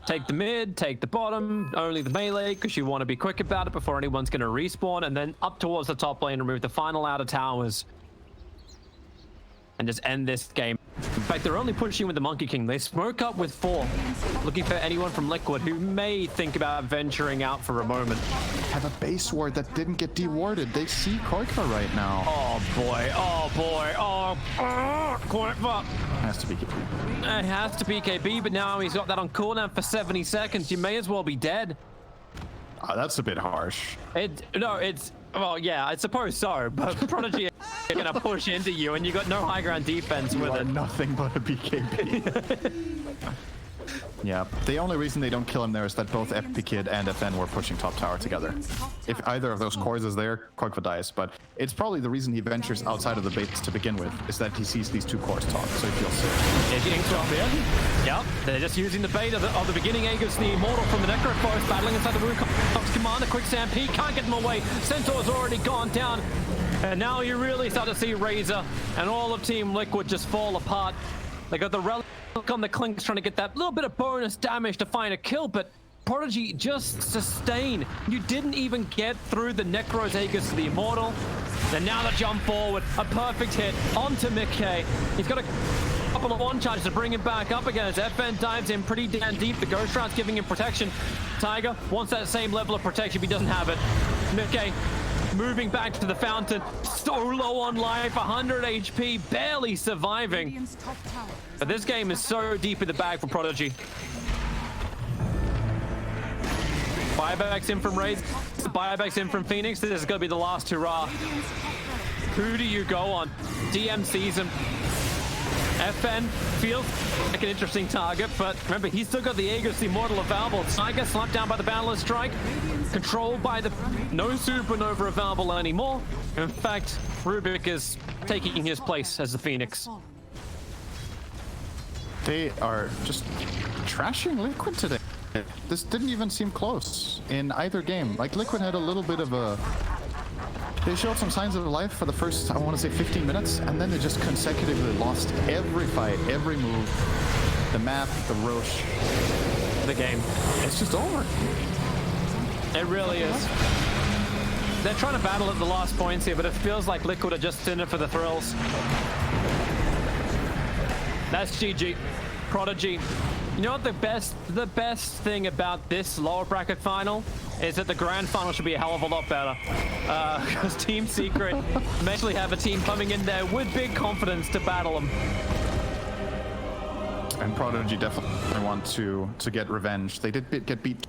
Take the mid, take the bottom, only the melee, because you want to be quick about it before anyone's going to respawn, and then up towards the top lane, remove the final outer towers, and just end this game. In fact, they're only pushing with the Monkey King. They smoke up with 4, looking for anyone from Liquid who may think about venturing out for a moment. Have a base ward that didn't get dewarded. They see Koikva right now. Oh boy, oh boy, Koikva. Has to be KP. It has to be KB, but now he's got that on cooldown for 70 seconds. You may as well be dead. That's a bit harsh. Well, yeah, I suppose so, but Prodigy are gonna push into you, and you got no high ground defense with it. Nothing but a BKB. Yeah, the only reason they don't kill him there is that both Epikid and FN were pushing top tower together. If either of those cores is there, Koikva dies, but it's probably the reason he ventures outside of the base to begin with, is that he sees these 2 cores talk, so he feels safe. They're getting dropped in. Yep, they're just using the bait of the beginning. Aegis, the Immortal from the Necroforest, battling inside the Wukong's command. A quick stampede, can't get them away. Centaur's already gone down. And now you really start to see Razor and all of Team Liquid just fall apart. They got the relic on the Clinks trying to get that little bit of bonus damage to find a kill, but Prodigy just sustain. You didn't even get through the Necro's Aegis to the Immortal. And now the jump forward, a perfect hit onto Mickey. He's got a couple of one charges to bring him back up again as FN dives in pretty damn deep. The Ghost Round's giving him protection. Tiger wants that same level of protection, but he doesn't have it. Mickey moving back to the fountain, so low on life, 100 HP, barely surviving. But this game is so deep in the bag for Prodigy. Buybacks in from Raze, buybacks in from Phoenix. This is going to be the last hurrah. Who do you go on? DM sees him. FN feels like an interesting target, but remember, he's still got the Aegis, the Immortal available. Tiger slapped down by the Boundless Strike, controlled by the no Supernova available anymore. In fact, Rubik is taking his place as the Phoenix. They are just trashing Liquid today. This didn't even seem close in either game. Like, Liquid had a little bit of a... They showed some signs of life for the first, I want to say 15 minutes, and then they just consecutively lost every fight, every move, the map, the Roche. The game. It's just over. It really is. They're trying to battle at the last points here, but it feels like Liquid are just in it for the thrills. That's GG. Prodigy You know what the best thing about this lower bracket final is that the grand final should be a hell of a lot better. Because Team Secret may actually have a team coming in there with big confidence to battle them. And Prodigy definitely want to get revenge. They did get beat